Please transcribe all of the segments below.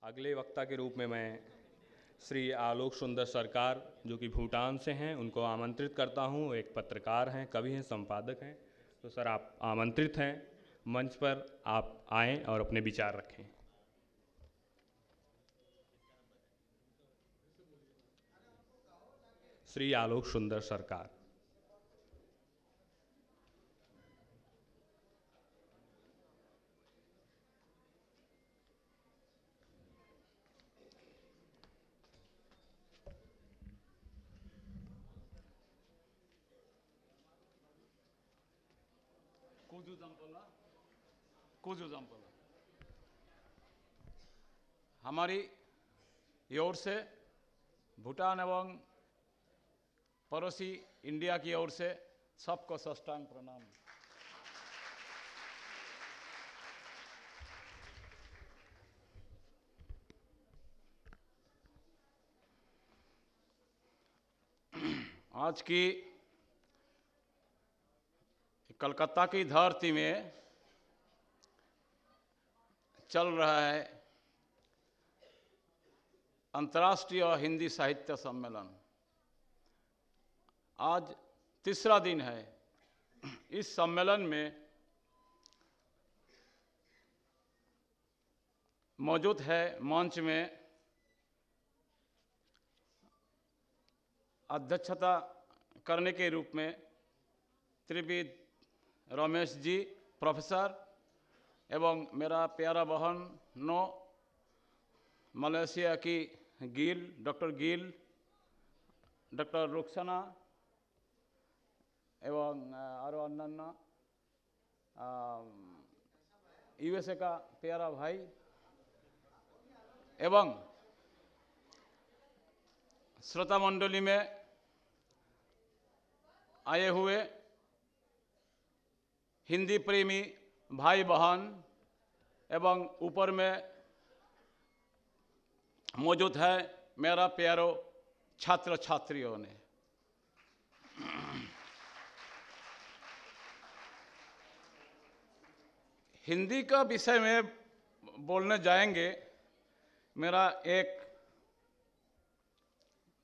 अगले वक्ता के रूप में मैं श्री आलोक सुंदर सरकार जो कि भूटान से हैं उनको आमंत्रित करता हूं। एक पत्रकार हैं, कवि हैं, संपादक हैं। तो सर आप आमंत्रित हैं, मंच पर आप आएं और अपने विचार रखें। श्री आलोक सुंदर सरकार। हमारी ओर से भूटान एवं पड़ोसी इंडिया की ओर से सबको साष्टांग प्रणाम। आज की कलकत्ता की धरती में चल रहा है अंतर्राष्ट्रीय हिंदी साहित्य सम्मेलन। आज तीसरा दिन है। इस सम्मेलन में मौजूद है मंच में अध्यक्षता करने के रूप में त्रिविद रमेश जी प्रोफेसर एवं मेरा प्यारा बहन नो मलेशिया की गिल डॉक्टर रुखसाना एवं आरो अन्य यूएसए का प्यारा भाई एवं श्रोता मंडली में आए हुए हिंदी प्रेमी भाई बहन एवं ऊपर में मौजूद है मेरा प्यारो छात्र छात्रियों ने। हिंदी का विषय में बोलने जाएंगे। मेरा एक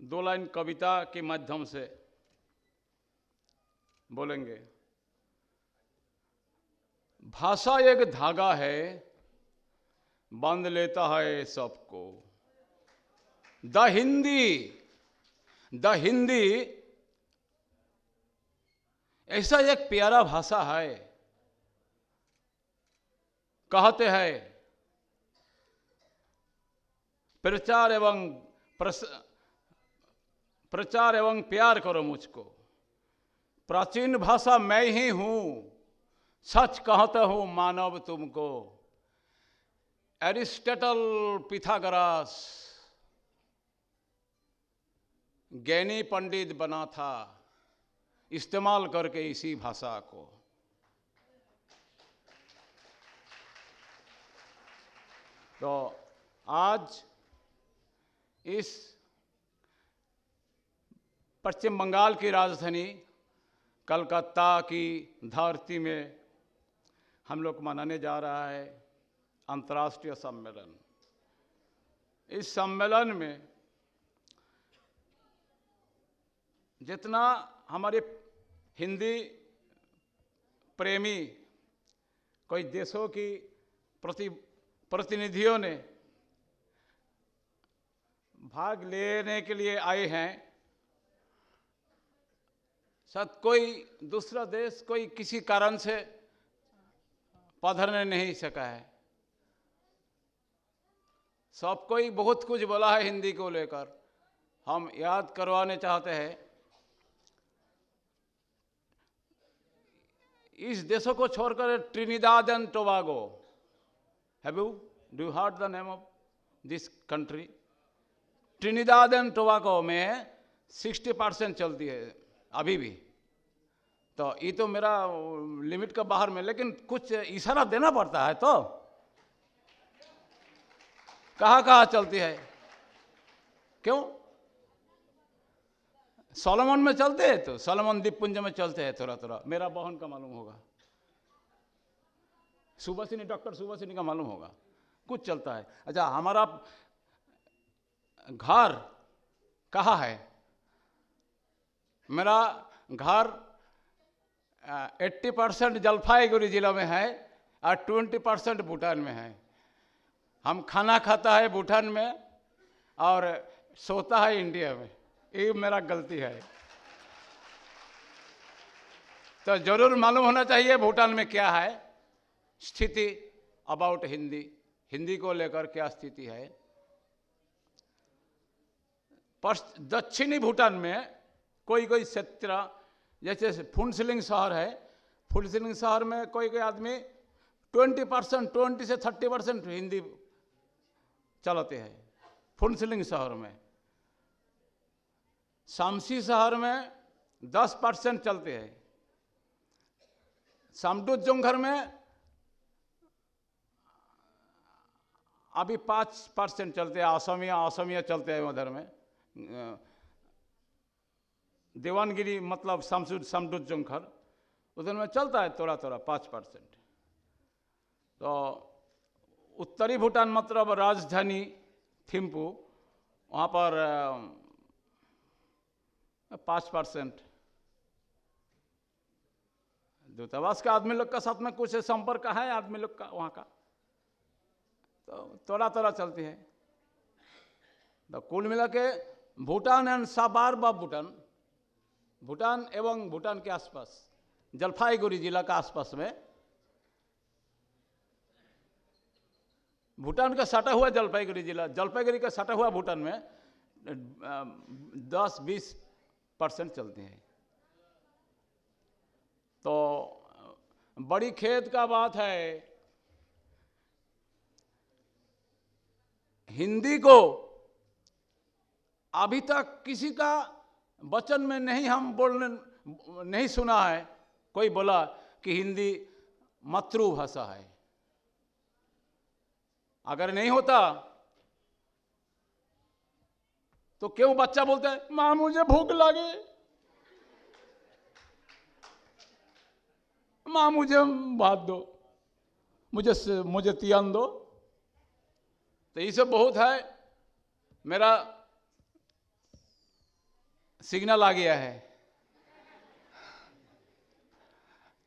दो लाइन कविता के माध्यम से बोलेंगे। भाषा एक धागा है, बांध लेता है सबको। द हिंदी ऐसा एक प्यारा भाषा है। कहते हैं प्रचार एवं प्यार करो मुझको। प्राचीन भाषा मैं ही हूं, सच कहता हूं मानव तुमको। एरिस्टोटल पिथागोरस ज्ञानी पंडित बना था इस्तेमाल करके इसी भाषा को। तो आज इस पश्चिम बंगाल की राजधानी कलकत्ता की धरती में हम लोग मनाने जा रहा है अंतर्राष्ट्रीय सम्मेलन। इस सम्मेलन में जितना हमारे हिंदी प्रेमी कई देशों की प्रतिनिधियों ने भाग लेने के लिए आए हैं, शायद कोई दूसरा देश कोई किसी कारण से पधरने नहीं सका है। सब कोई बहुत कुछ बोला है हिंदी को लेकर। हम याद करवाने चाहते हैं इस देशों को छोड़कर Trinidad and Tobago, do you heard the name of this country? Trinidad and Tobago में 60% चलती है अभी भी। तो ये तो मेरा लिमिट का बाहर में, लेकिन कुछ इशारा देना पड़ता है। तो कहाँ कहाँ चलती है? क्यों? सोलोमन में चलते हैं, तो सोलोमन द्वीपपुंज में चलते हैं थोड़ा थोड़ा। मेरा बहन का मालूम होगा, सुभाषिनी, डॉक्टर सुभाषिनी का मालूम होगा। कुछ चलता है। अच्छा, हमारा घर कहाँ है? मेरा घर 80% जलपाईगुड़ी जिला में है और 20% भूटान में है। हम खाना खाता है भूटान में और सोता है इंडिया में। ये मेरा गलती है। तो जरूर मालूम होना चाहिए भूटान में क्या है स्थिति अबाउट हिंदी को लेकर क्या स्थिति है। दक्षिणी भूटान में कोई क्षेत्र, जैसे फुनसिलिंग शहर है, फुनसिलिंग शहर में कोई आदमी 20% से 30% हिंदी चलाते हैं फुनसिलिंग शहर में। शामसी शहर में 10% चलते हैं। सामडुजोंघर में अभी 5% चलते हैं। असमिया चलते हैं उधर में। देवानगिरी मतलब सामडुजोंघर उधर में चलता है थोड़ा 5%। तो उत्तरी भूटान मतलब राजधानी थिम्पू, वहाँ पर 5%। दूतावास के आदमी लोग का साथ में कुछ संपर्क है आदमी लोग का वहाँ का, तो थोड़ा चलती है। तो कुल मिला के भूटान एंड साबारबा भूटान एवं भूटान के आसपास जलपाईगुड़ी जिला का आसपास में भूटान का सटा हुआ जलपाईगुड़ी जिला, जलपाईगुड़ी का सटा हुआ भूटान में 10-20% चलते हैं। तो बड़ी खेद का बात है, हिंदी को अभी तक किसी का वचन में नहीं सुना है कोई बोला कि हिंदी मातृभाषा है। अगर नहीं होता तो क्यों बच्चा बोलता है मां मुझे भूख लगे, मां मुझे भात दो, मुझे तियान दो। तो ये सब बहुत है। मेरा सिग्नल आ गया है,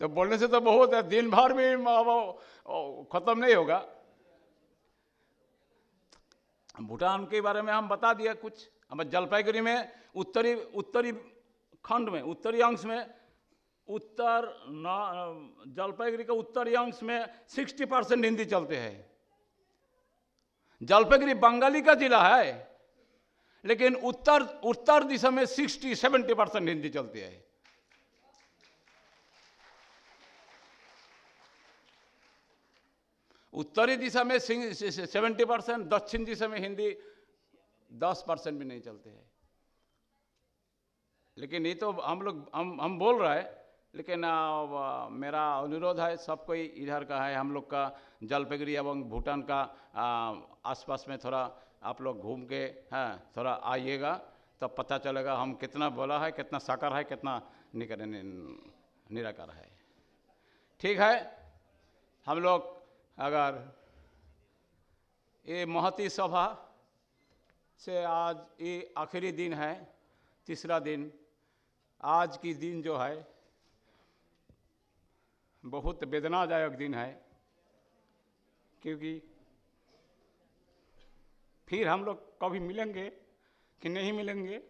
तो बोलने से तो बहुत है, दिन भर भी खत्म नहीं होगा। भूटान के बारे में हम बता दिया कुछ। अब जलपाईगुड़ी में उत्तरी खंड में, उत्तरी अंश में, जलपाईगुड़ी का उत्तरी अंश में 60% हिंदी चलते हैं। जलपाईगुड़ी बंगाली का जिला है, लेकिन उत्तर दिशा में 60-70% हिंदी चलती है। उत्तरी दिशा में 70%, दक्षिण दिशा में हिंदी 10% भी नहीं चलते हैं। लेकिन ये तो हम बोल रहे हैं, लेकिन मेरा अनुरोध है, सब कोई इधर का है, हम लोग का जलपाईगुड़ी एवं भूटान का आसपास में थोड़ा आप लोग घूम के थोड़ा आइएगा, तब पता चलेगा हम कितना बोला है, कितना साकार है, कितना निराकार है। ठीक है, हम लोग अगर ये महती सभा से आज ये आखिरी दिन है, तीसरा दिन। आज की दिन जो है बहुत वेदनादायक दिन है, क्योंकि फिर हम लोग कभी मिलेंगे कि नहीं मिलेंगे।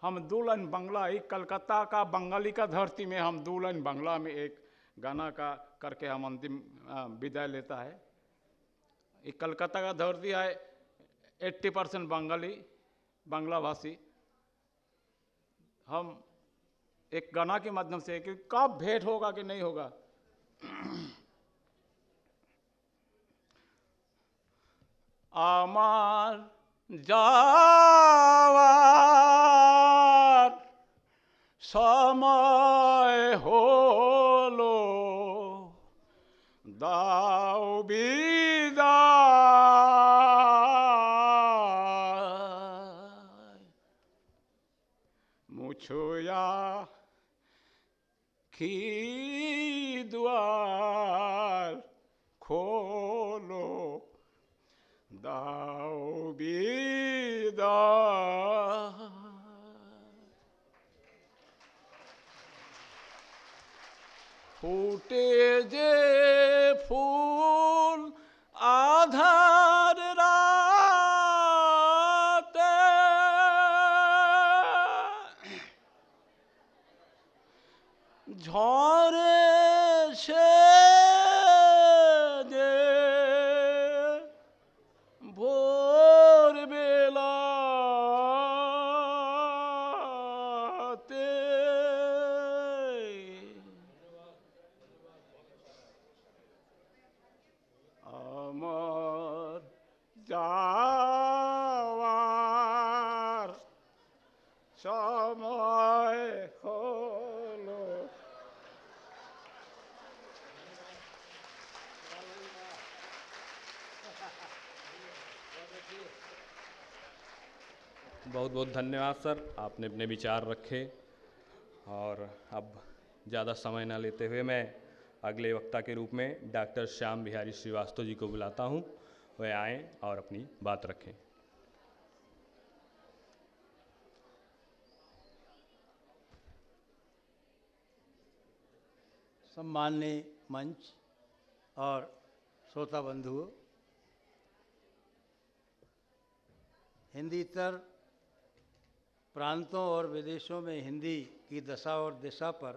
हम 2 लाइन बांग्ला, एक कलकत्ता का बंगाली का धरती में हम 2 लाइन बांग्ला में एक गाना का करके हम अंतिम विदाई लेता है। एक कलकत्ता का धरती है, 80% बांग्ला भाषी। हम एक गाना के माध्यम से, कि कब भेंट होगा कि नहीं होगा। आमार जावार समय होलो, दाও বিদায়, মুছুয়া কি द्वार खोलो जाओ विदा। फूटे जे फूल आधार राते, झरे से जे भोर बेलाते, আমার যাওয়ার সময় হলো। बहुत बहुत धन्यवाद सर, आपने अपने विचार रखे। और अब ज़्यादा समय ना लेते हुए मैं अगले वक्ता के रूप में डॉक्टर श्याम बिहारी श्रीवास्तव जी को बुलाता हूँ। वे आएँ और अपनी बात रखें। सम्माननीय मंच और श्रोता बंधुओं, हिंदीतर प्रांतों और विदेशों में हिंदी की दशा और दिशा पर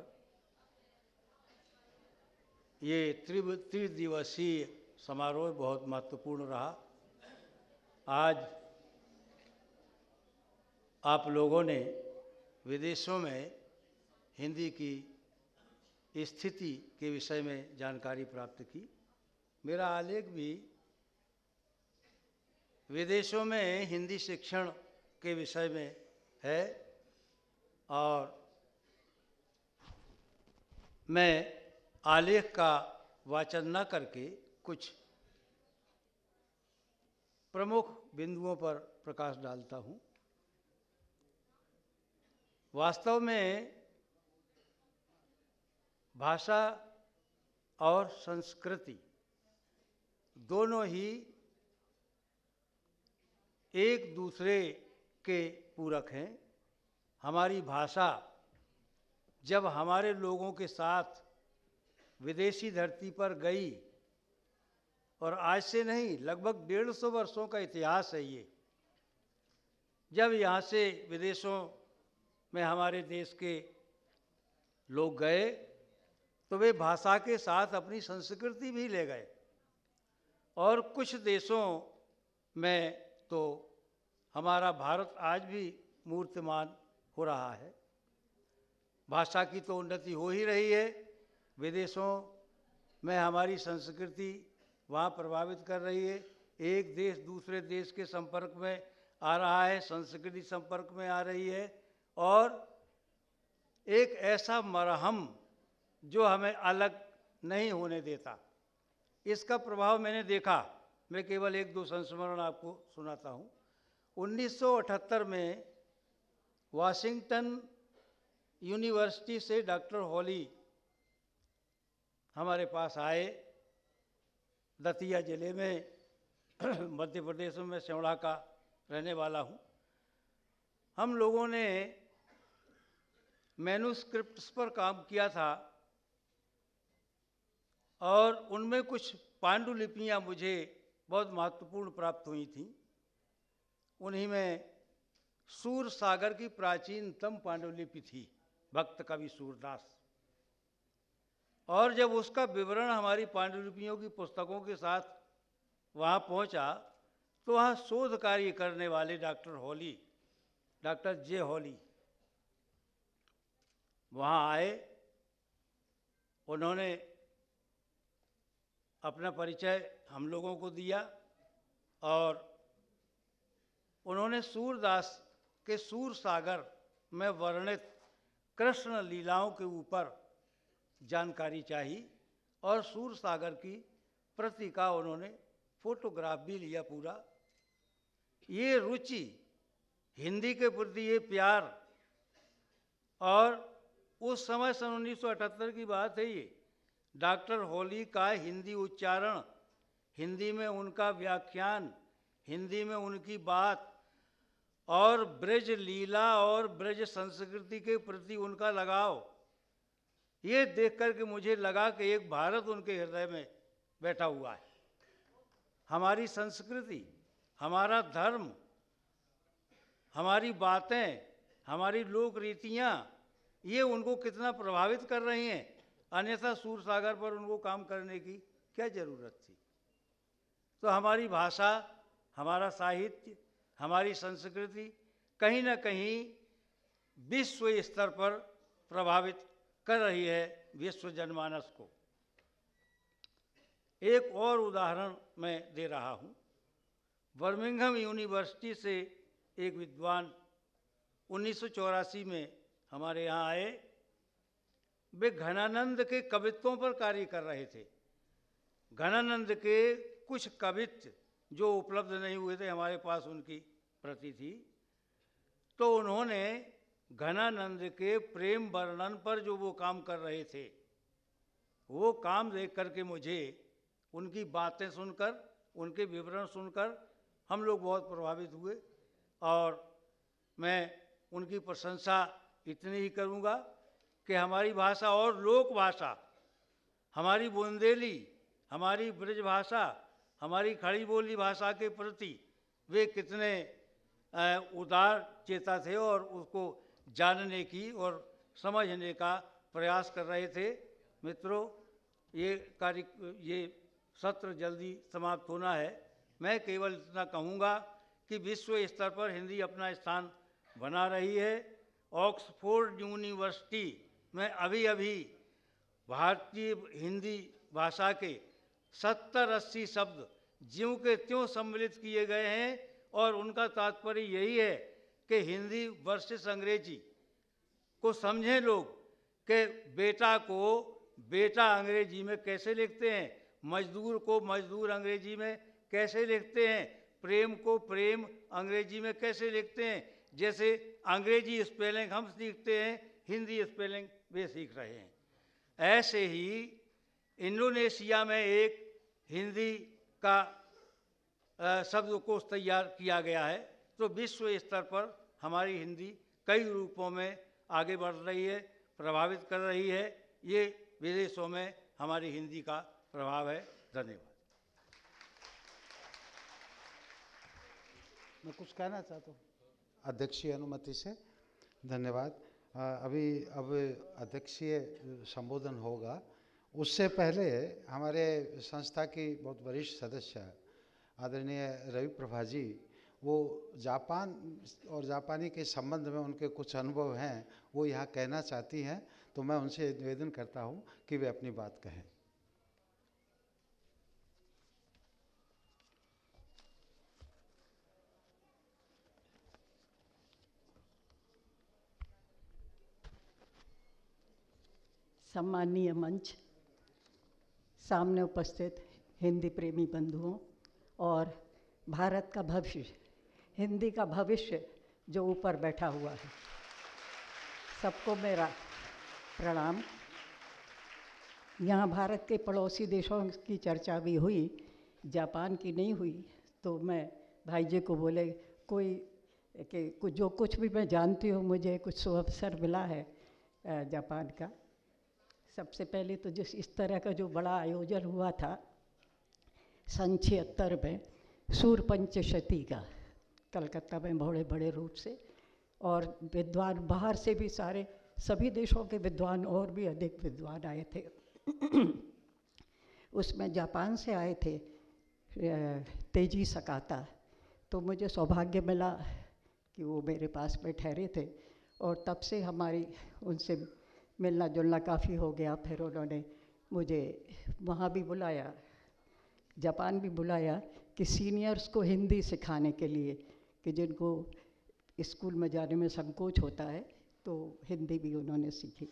ये त्रिदिवसीय समारोह बहुत महत्वपूर्ण रहा। आज आप लोगों ने विदेशों में हिंदी की स्थिति के विषय में जानकारी प्राप्त की। मेरा आलेख भी विदेशों में हिंदी शिक्षण के विषय में है और मैं आलेख का वाचन न करके कुछ प्रमुख बिंदुओं पर प्रकाश डालता हूँ। वास्तव में भाषा और संस्कृति दोनों ही एक दूसरे के पूरक हैं। हमारी भाषा जब हमारे लोगों के साथ विदेशी धरती पर गई, और आज से नहीं, लगभग 150 वर्षों का इतिहास है ये। जब यहाँ से विदेशों में हमारे देश के लोग गए तो वे भाषा के साथ अपनी संस्कृति भी ले गए, और कुछ देशों में तो हमारा भारत आज भी मूर्तिमान हो रहा है। भाषा की तो उन्नति हो ही रही है, विदेशों में हमारी संस्कृति वहाँ प्रभावित कर रही है। एक देश दूसरे देश के संपर्क में आ रहा है, संस्कृति संपर्क में आ रही है, और एक ऐसा मरहम जो हमें अलग नहीं होने देता, इसका प्रभाव मैंने देखा। मैं केवल एक दो संस्मरण आपको सुनाता हूँ। 1978 में वाशिंगटन यूनिवर्सिटी से डॉक्टर हॉली हमारे पास आए। दतिया जिले में मध्य प्रदेश में, मैं सेवड़ा का रहने वाला हूँ। हम लोगों ने मैन्युस्क्रिप्ट्स पर काम किया था और उनमें कुछ पांडुलिपियाँ मुझे बहुत महत्वपूर्ण प्राप्त हुई थीं। उन्हीं में सूर सागर की प्राचीनतम पांडुलिपि थी, भक्त कवि सूरदास। और जब उसका विवरण हमारी पांडुलिपियों की पुस्तकों के साथ वहाँ पहुँचा तो वहाँ शोध कार्य करने वाले डॉक्टर हॉली, डॉक्टर जे हॉली वहाँ आए। उन्होंने अपना परिचय हम लोगों को दिया और उन्होंने सूरदास के सूर सागर में वर्णित कृष्ण लीलाओं के ऊपर जानकारी चाहिए, और सूर सागर की प्रति का उन्होंने फोटोग्राफ भी लिया पूरा। ये रुचि, हिंदी के प्रति ये प्यार, और उस समय सन 1978 की बात है ये, डॉक्टर हॉली का हिंदी उच्चारण, हिंदी में उनका व्याख्यान, हिंदी में उनकी बात और ब्रज लीला और ब्रज संस्कृति के प्रति उनका लगाव, ये देख कर के मुझे लगा कि एक भारत उनके हृदय में बैठा हुआ है। हमारी संस्कृति, हमारा धर्म, हमारी बातें, हमारी लोक रीतियाँ, ये उनको कितना प्रभावित कर रही हैं, अन्यथा सूर सागर पर उनको काम करने की क्या ज़रूरत थी। तो हमारी भाषा, हमारा साहित्य, हमारी संस्कृति कहीं ना कहीं विश्व स्तर पर प्रभावित कर रही है विश्व जनमानस को। एक और उदाहरण मैं दे रहा हूँ। बर्मिंघम यूनिवर्सिटी से एक विद्वान 1984 में हमारे यहाँ आए। वे घनानंद के कवित्वों पर कार्य कर रहे थे। घनानंद के कुछ कवित्व जो उपलब्ध नहीं हुए थे, हमारे पास उनकी प्रति थी, तो उन्होंने घनानंद के प्रेम वर्णन पर जो वो काम कर रहे थे, वो काम देख करके मुझे उनकी बातें सुनकर, उनके विवरण सुनकर हम लोग बहुत प्रभावित हुए। और मैं उनकी प्रशंसा इतनी ही करूँगा कि हमारी भाषा और लोक भाषा, हमारी बुंदेली, हमारी ब्रज भाषा, हमारी खड़ी बोली भाषा के प्रति वे कितने उदार चेता थे और उसको जानने की और समझने का प्रयास कर रहे थे। मित्रों, ये सत्र जल्दी समाप्त होना है। मैं केवल इतना कहूँगा कि विश्व स्तर पर हिंदी अपना स्थान बना रही है। ऑक्सफोर्ड यूनिवर्सिटी में अभी अभी भारतीय हिंदी भाषा के 70-80 शब्द ज्यों के त्यों सम्मिलित किए गए हैं और उनका तात्पर्य यही है कि हिंदी वर्सेस अंग्रेजी को समझें लोग कि बेटा को बेटा अंग्रेजी में कैसे लिखते हैं, मजदूर को मजदूर अंग्रेजी में कैसे लिखते हैं, प्रेम को प्रेम अंग्रेजी में कैसे लिखते हैं। जैसे अंग्रेजी स्पेलिंग हम सीखते हैं, हिंदी स्पेलिंग वे सीख रहे हैं। ऐसे ही इंडोनेशिया में एक हिंदी का शब्दकोश तैयार किया गया है। तो विश्व स्तर पर हमारी हिंदी कई रूपों में आगे बढ़ रही है, प्रभावित कर रही है। ये विदेशों में हमारी हिंदी का प्रभाव है। धन्यवाद। मैं कुछ कहना चाहता हूँ अध्यक्षीय अनुमति से। धन्यवाद। अब अध्यक्षीय संबोधन होगा। उससे पहले हमारे संस्था की बहुत वरिष्ठ सदस्य आदरणीय रवि प्रभा जी, वो जापान और जापानी के संबंध में उनके कुछ अनुभव हैं, वो यहाँ कहना चाहती हैं। तो मैं उनसे निवेदन करता हूँ कि वे अपनी बात कहें। सम्मानीय मंच, सामने उपस्थित हिंदी प्रेमी बंधुओं और भारत का भविष्य, हिंदी का भविष्य जो ऊपर बैठा हुआ है, सबको मेरा प्रणाम। यहाँ भारत के पड़ोसी देशों की चर्चा भी हुई, जापान की नहीं हुई। तो मैं भाई जी को बोले कि जो कुछ भी मैं जानती हूँ, मुझे कुछ सुअवसर मिला है जापान का। सबसे पहले तो जिस इस तरह का जो बड़ा आयोजन हुआ था सन 76 में सूर पंचशती का, कलकत्ता में बड़े बड़े रूप से, और विद्वान बाहर से भी सभी देशों के विद्वान और भी अधिक विद्वान आए थे। उसमें जापान से आए थे तेजी सकाता। तो मुझे सौभाग्य मिला कि वो मेरे पास में ठहरे थे और तब से हमारी उनसे मिलना जुलना काफ़ी हो गया। फिर उन्होंने मुझे वहाँ भी बुलाया, जापान भी बुलाया कि सीनियर्स को हिंदी सिखाने के लिए, कि जिनको स्कूल में जाने में संकोच होता है, तो हिंदी भी उन्होंने सीखी।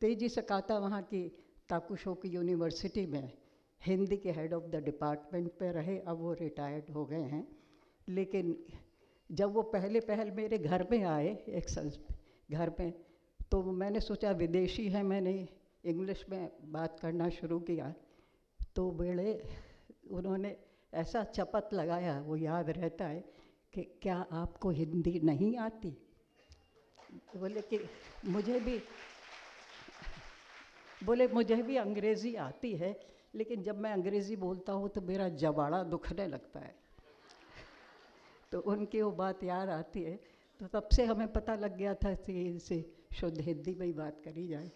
तेजी सकाता वहाँ की ताकुशोकी यूनिवर्सिटी में हिंदी के हेड ऑफ़ द डिपार्टमेंट पे रहे। अब वो रिटायर्ड हो गए हैं। लेकिन जब वो पहल मेरे घर में आए, घर में, तो मैंने सोचा विदेशी है, मैंने इंग्लिश में बात करना शुरू किया। तो उन्होंने ऐसा चपत लगाया, वो याद रहता है कि क्या आपको हिंदी नहीं आती? बोले कि मुझे भी अंग्रेज़ी आती है, लेकिन जब मैं अंग्रेज़ी बोलता हूँ तो मेरा जबाड़ा दुखने लगता है। तो उनकी वो बात याद आती है। तो तब से हमें पता लग गया था कि इनसे शुद्ध हिंदी में ही बात करी जाए।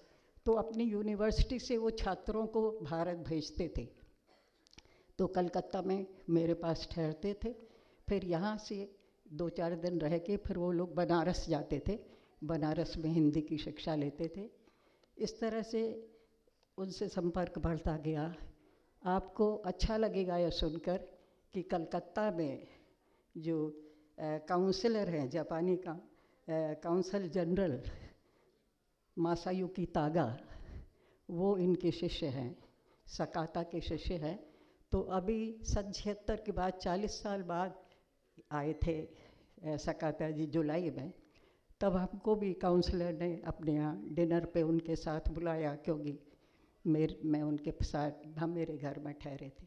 तो अपनी यूनिवर्सिटी से वो छात्रों को भारत भेजते थे, तो कलकत्ता में मेरे पास ठहरते थे। फिर यहाँ से 2-4 दिन रह के फिर वो लोग बनारस जाते थे, बनारस में हिंदी की शिक्षा लेते थे। इस तरह से उनसे संपर्क बढ़ता गया। आपको अच्छा लगेगा यह सुनकर कि कलकत्ता में जो काउंसलर हैं, जापानी का काउंसल जनरल मासायुकी तागा, वो इनके शिष्य हैं, सकाता के शिष्य हैं। तो अभी 76 के बाद 40 साल बाद आए थे सकाता जी जुलाई में। तब हमको भी काउंसलर ने अपने यहाँ डिनर पे उनके साथ बुलाया, क्योंकि मैं उनके साथ, हम मेरे घर में ठहरे थे।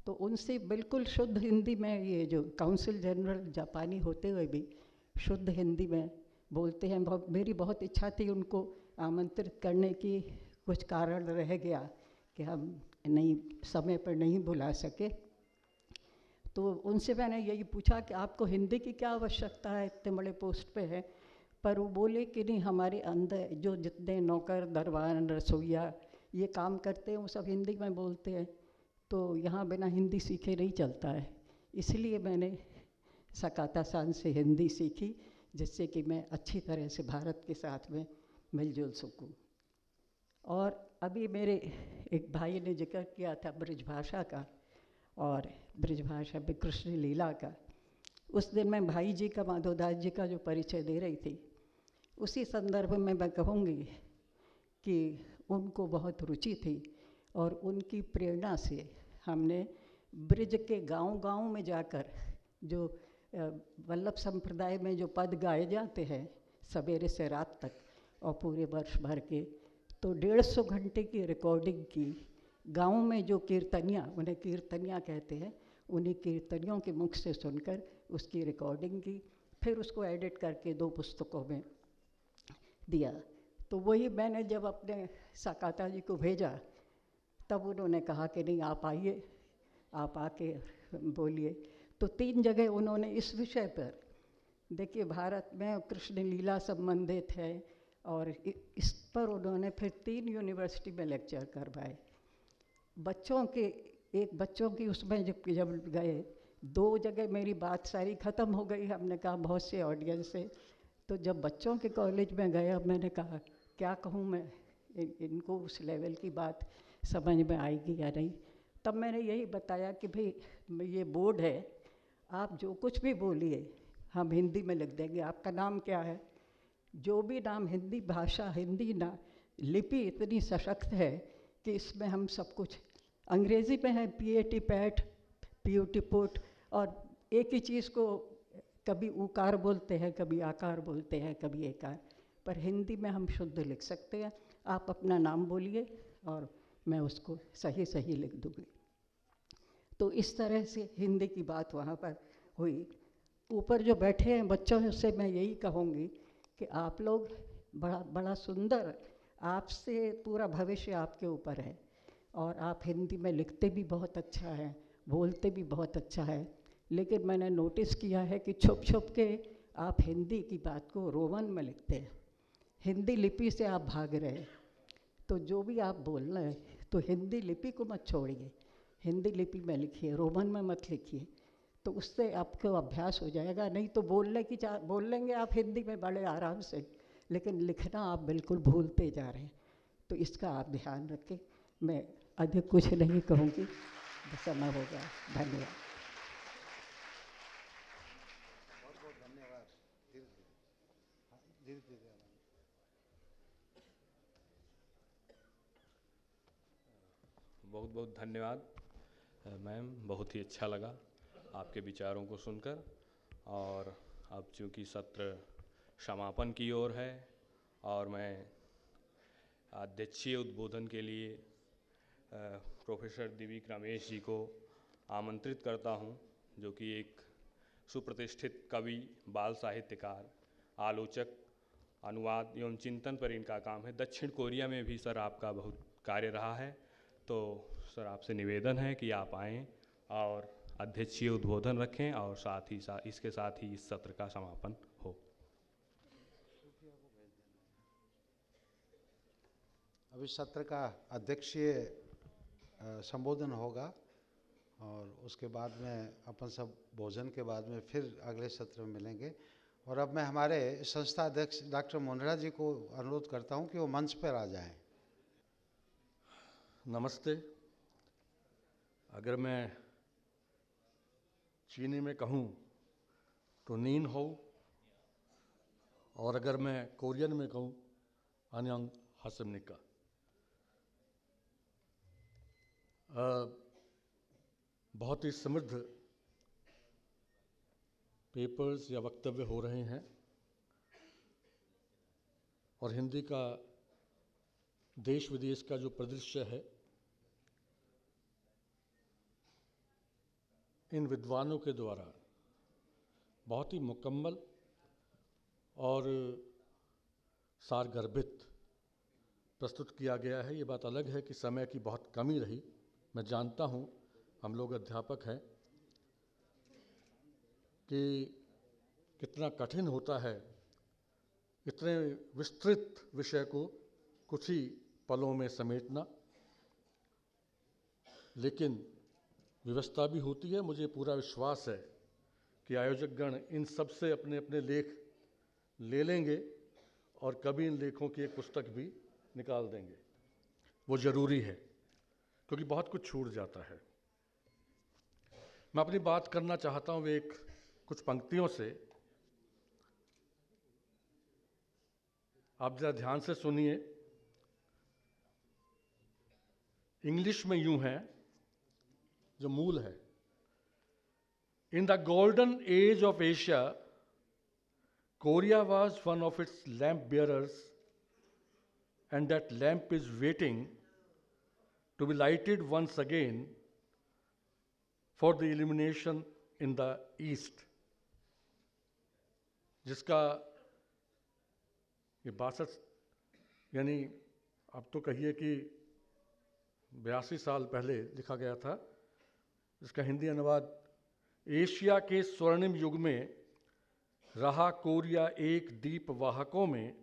तो उनसे बिल्कुल शुद्ध हिंदी में, ये जो काउंसिल जनरल जापानी होते हुए भी शुद्ध हिंदी में बोलते हैं। मेरी बहुत इच्छा थी उनको आमंत्रित करने की, कुछ कारण रह गया कि हम समय पर नहीं बुला सके। तो उनसे मैंने यही पूछा कि आपको हिंदी की क्या आवश्यकता है, इतने बड़े पोस्ट पे है? पर वो बोले कि नहीं, हमारे अंदर जो जितने नौकर दरबान रसोइया ये काम करते हैं वो सब हिंदी में बोलते हैं, तो यहाँ बिना हिंदी सीखे नहीं चलता है। इसलिए मैंने सकाता सान से हिंदी सीखी, जिससे कि मैं अच्छी तरह से भारत के साथ में मिलजुल सकूं। और अभी मेरे एक भाई ने जिक्र किया था ब्रजभाषा का, और ब्रजभाषा में कृष्ण लीला का। उस दिन मैं भाई जी का, माधवदास जी का जो परिचय दे रही थी, उसी संदर्भ में मैं कहूँगी कि उनको बहुत रुचि थी, और उनकी प्रेरणा से हमने ब्रज के गांव-गांव में जाकर जो वल्लभ संप्रदाय में जो पद गाए जाते हैं सवेरे से रात तक और पूरे वर्ष भर के, तो 150 घंटे की रिकॉर्डिंग की। गाँव में जो कीर्तनियाँ, उन्हें कीर्तनियाँ कहते हैं, उन्हीं कीर्तनियों के मुख से सुनकर उसकी रिकॉर्डिंग की, फिर उसको एडिट करके 2 पुस्तकों में दिया। तो वही मैंने जब अपने सकाता जी को भेजा, तब उन्होंने कहा कि नहीं, आप आइए, आप आके बोलिए। तो 3 जगह उन्होंने इस विषय पर, देखिए भारत में कृष्ण लीला संबंधित है, और इस पर उन्होंने फिर 3 यूनिवर्सिटी में लेक्चर करवाए। बच्चों की उसमें जब गए, 2 जगह मेरी बात सारी ख़त्म हो गई। हमने कहा बहुत से ऑडियंस से, तो जब बच्चों के कॉलेज में गया, मैंने कहा क्या कहूँ मैं, इनको उस लेवल की बात समझ में आएगी या नहीं। तब मैंने यही बताया कि भाई ये बोर्ड है, आप जो कुछ भी बोलिए हम हिंदी में लिख देंगे। आपका नाम क्या है? जो भी नाम, हिंदी भाषा, हिंदी ना लिपि इतनी सशक्त है कि इसमें हम सब कुछ, अंग्रेज़ी में है PAT पैट, PUT पुट, और एक ही चीज़ को कभी उकार बोलते हैं, कभी आकार बोलते हैं, कभी एकार, पर हिंदी में हम शुद्ध लिख सकते हैं। आप अपना नाम बोलिए और मैं उसको सही सही लिख दूँगी। तो इस तरह से हिंदी की बात वहाँ पर हुई। ऊपर जो बैठे हैं बच्चों से मैं यही कहूँगी कि आप लोग बड़ा सुंदर, आपसे पूरा भविष्य आपके ऊपर है, और आप हिंदी में लिखते भी बहुत अच्छा है, बोलते भी बहुत अच्छा है। लेकिन मैंने नोटिस किया है कि छुप छुप के आप हिंदी की बात को रोमन में लिखते हैं, हिंदी लिपि से आप भाग रहे हैं। तो जो भी आप बोल रहे हैं, तो हिंदी लिपि को मत छोड़िए, हिंदी लिपि में लिखिए, रोमन में मत लिखिए। तो उससे आपको अभ्यास हो जाएगा। नहीं तो बोल लेंगे आप हिंदी में बड़े आराम से, लेकिन लिखना आप बिल्कुल भूलते जा रहे हैं। तो इसका आप ध्यान रखें। मैं अधिक कुछ नहीं कहूँगी, समय हो गया। धन्यवाद। बहुत बहुत धन्यवाद मैम, बहुत ही अच्छा लगा आपके विचारों को सुनकर। और अब चूँकि सत्र समापन की ओर है, और मैं अध्यक्षीय उद्बोधन के लिए प्रोफेसर दिव्य रमेश जी को आमंत्रित करता हूं, जो कि एक सुप्रतिष्ठित कवि, बाल साहित्यकार, आलोचक, अनुवाद एवं चिंतन पर इनका काम है। दक्षिण कोरिया में भी सर आपका बहुत कार्य रहा है, तो सर आपसे निवेदन है कि आप आएँ और अध्यक्षीय उद्बोधन रखें और इसके साथ ही इस सत्र का समापन हो। अभी सत्र का अध्यक्षीय संबोधन होगा और उसके बाद में अपन सब भोजन के बाद में फिर अगले सत्र में मिलेंगे। और अब मैं हमारे संस्था अध्यक्ष डॉक्टर मुंडरा जी को अनुरोध करता हूं कि वो मंच पर आ जाएं। नमस्ते। अगर मैं चीनी में कहूँ तो नीन हो, और अगर मैं कोरियन में कहूँ अन्यंग हसमनिका। बहुत ही समृद्ध पेपर्स या वक्तव्य हो रहे हैं और हिंदी का देश विदेश का जो परिदृश्य है, इन विद्वानों के द्वारा बहुत ही मुकम्मल और सारगर्भित प्रस्तुत किया गया है। ये बात अलग है कि समय की बहुत कमी रही। मैं जानता हूँ, हम लोग अध्यापक हैं, कि कितना कठिन होता है इतने विस्तृत विषय को कुछ ही पलों में समेटना, लेकिन व्यवस्था भी होती है। मुझे पूरा विश्वास है कि आयोजकगण इन सब से अपने अपने लेख ले लेंगे और कभी इन लेखों की एक पुस्तक भी निकाल देंगे। वो ज़रूरी है क्योंकि बहुत कुछ छूट जाता है। मैं अपनी बात करना चाहता हूँ एक कुछ पंक्तियों से। आप जरा ध्यान से सुनिए। इंग्लिश में यूं है, जो मूल है, इन the golden age of Asia Korea was one of its lamp bearers, and that lamp is waiting to be lighted once again for the illumination in the east. जिसका ये 62 यानी अब तो कहिए कि 82 साल पहले लिखा गया था। इसका हिंदी अनुवाद, एशिया के स्वर्णिम युग में रहा कोरिया एक दीप वाहकों में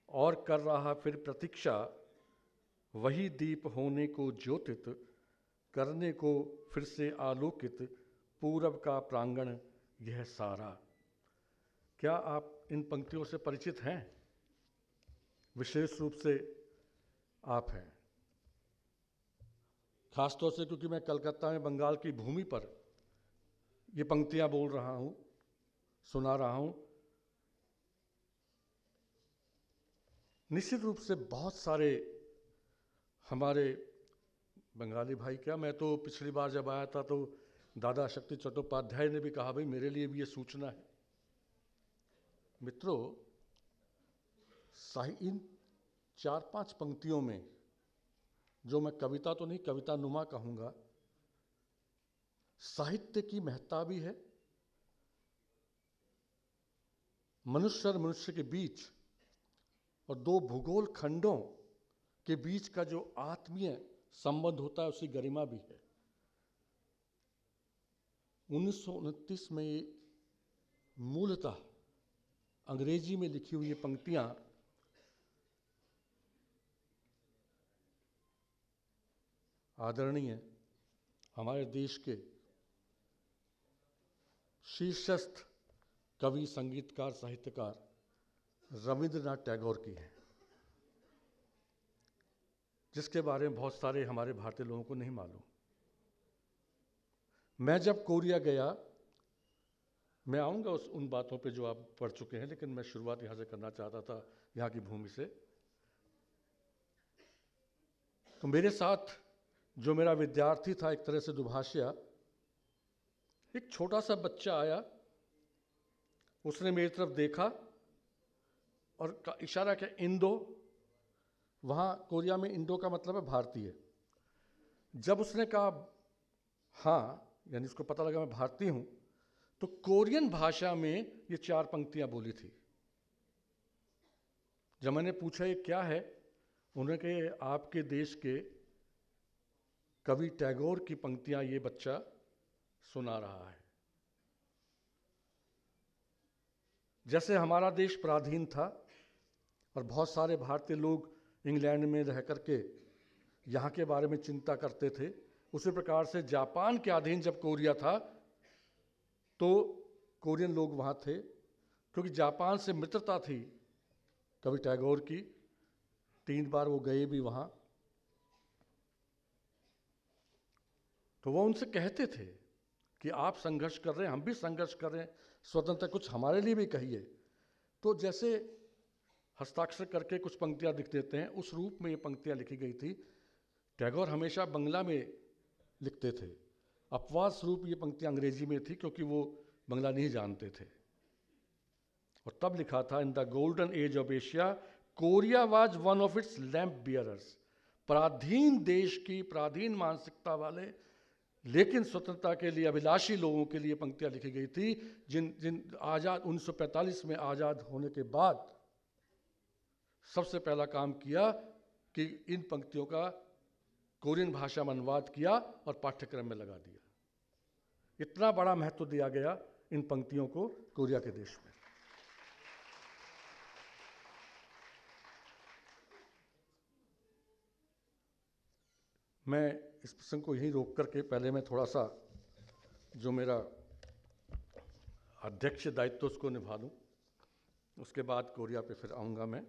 और कर रहा फिर प्रतीक्षा, वही दीप होने को ज्योतित, करने को फिर से आलोकित, पूरब का प्रांगण यह सारा। क्या आप इन पंक्तियों से परिचित हैं? विशेष रूप से आप हैं, खासतौर से क्योंकि मैं कलकत्ता में बंगाल की भूमि पर ये पंक्तियां बोल रहा हूं, सुना रहा हूं। निश्चित रूप से बहुत सारे हमारे बंगाली भाई, क्या मैं तो पिछली बार जब आया था तो दादा शक्ति चट्टोपाध्याय ने भी कहा, भाई मेरे लिए भी ये सूचना है। मित्रों, इन 4-5 पंक्तियों में, जो मैं कविता तो नहीं कविता नुमा कहूँगा, साहित्य की महत्ता भी है। मनुष्य और मनुष्य के बीच और दो भूगोल खंडों के बीच का जो आत्मीय संबंध होता है, उसकी गरिमा भी है। 1929 में ये मूलतः अंग्रेजी में लिखी हुई ये पंक्तियां आदरणीय हमारे देश के शीर्षस्थ कवि, संगीतकार, साहित्यकार रविंद्रनाथ टैगोर की है, जिसके बारे में बहुत सारे हमारे भारतीय लोगों को नहीं मालूम। मैं जब कोरिया गया, मैं आऊँगा उन बातों पे जो आप पढ़ चुके हैं, लेकिन मैं शुरुआत यहाँ से करना चाहता था, यहाँ की भूमि से। तो मेरे साथ जो मेरा विद्यार्थी था, एक तरह से दुभाषिया, एक छोटा सा बच्चा आया। उसने मेरी तरफ देखा और इशारा किया, इंडो। वहाँ कोरिया में इंडो का मतलब है भारतीय। जब उसने कहा हाँ, यानी उसको पता लगा मैं भारतीय हूँ, तो कोरियन भाषा में ये 4 पंक्तियाँ बोली थी। जब मैंने पूछा ये क्या है, उन्होंने कहा आपके देश के कवि टैगोर की पंक्तियाँ ये बच्चा सुना रहा है। जैसे हमारा देश पराधीन था और बहुत सारे भारतीय लोग इंग्लैंड में रह करके यहाँ के बारे में चिंता करते थे, उसी प्रकार से जापान के अधीन जब कोरिया था तो कोरियन लोग वहाँ थे, क्योंकि जापान से मित्रता थी कवि टैगोर की। 3 बार वो गए भी वहाँ, तो वो उनसे कहते थे कि आप संघर्ष कर रहे हैं, हम भी संघर्ष कर रहे हैं, स्वतंत्रता कुछ हमारे लिए भी कहिए। तो जैसे हस्ताक्षर करके कुछ पंक्तियाँ लिख देते हैं, उस रूप में ये पंक्तियाँ लिखी गई थी। टैगोर हमेशा बंगला में लिखते थे, अपवाद स्वरूप ये पंक्तियाँ अंग्रेजी में थी क्योंकि वो बंगला नहीं जानते थे। और तब लिखा था, in the golden age of Asia Korea was one of its lamp bearers. पराधीन देश की पराधीन मानसिकता वाले लेकिन स्वतंत्रता के लिए अभिलाषी लोगों के लिए पंक्तियाँ लिखी गई थी, जिन आज़ाद 1945 में आज़ाद होने के बाद सबसे पहला काम किया कि इन पंक्तियों का कोरियन भाषा में अनुवाद किया और पाठ्यक्रम में लगा दिया। इतना बड़ा महत्व दिया गया इन पंक्तियों को कोरिया के देश में। मैं इस प्रसंग को यहीं रोक करके पहले मैं थोड़ा सा जो मेरा अध्यक्ष दायित्व उसको निभा लूँ, उसके बाद कोरिया पे फिर आऊँगा मैं।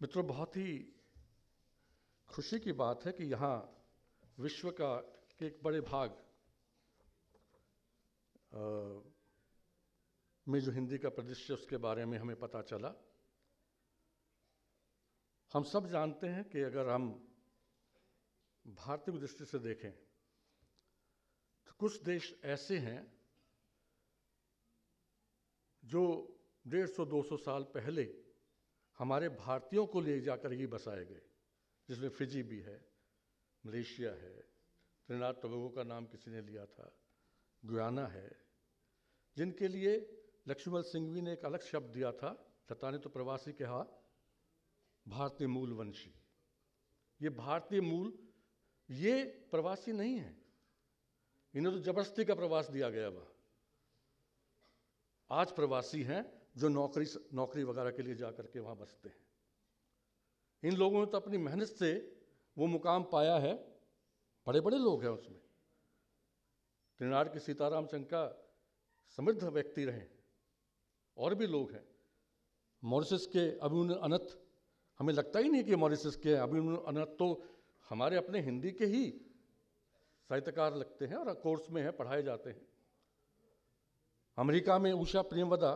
मित्रों, बहुत ही खुशी की बात है कि यहाँ विश्व का एक बड़े भाग में जो हिंदी का परिदृश्य उसके बारे में हमें पता चला। हम सब जानते हैं कि अगर हम भारतीय की दृष्टि से देखें तो कुछ देश ऐसे हैं जो 150-200 साल पहले हमारे भारतीयों को ले जाकर ही बसाए गए, जिसमें फिजी भी है, मलेशिया है, त्रिनिदाद टोबैगो का नाम किसी ने लिया था, गुयाना है, जिनके लिए लक्ष्मण सिंघवी ने एक अलग शब्द दिया था, लता ने तो प्रवासी कहा, भारतीय मूल वंशी। ये भारतीय मूल, ये प्रवासी नहीं है, इन्हें तो जबरदस्ती का प्रवास दिया गया वह। आज प्रवासी हैं जो नौकरी वगैरह के लिए जाकर के वहाँ बसते हैं। इन लोगों ने तो अपनी मेहनत से वो मुकाम पाया है, बड़े बड़े लोग हैं उसमें। त्रिनाड के सीताराम शंका समृद्ध व्यक्ति रहे, और भी लोग हैं। मॉरिशस के अभिमन्यु अनंत, हमें लगता ही नहीं कि मॉरिशस के अभिमन्यु अनंत तो हमारे अपने हिंदी के ही साहित्यकार लगते हैं और कोर्स में हैं, पढ़ाए जाते हैं। अमेरिका में उषा प्रेमवदा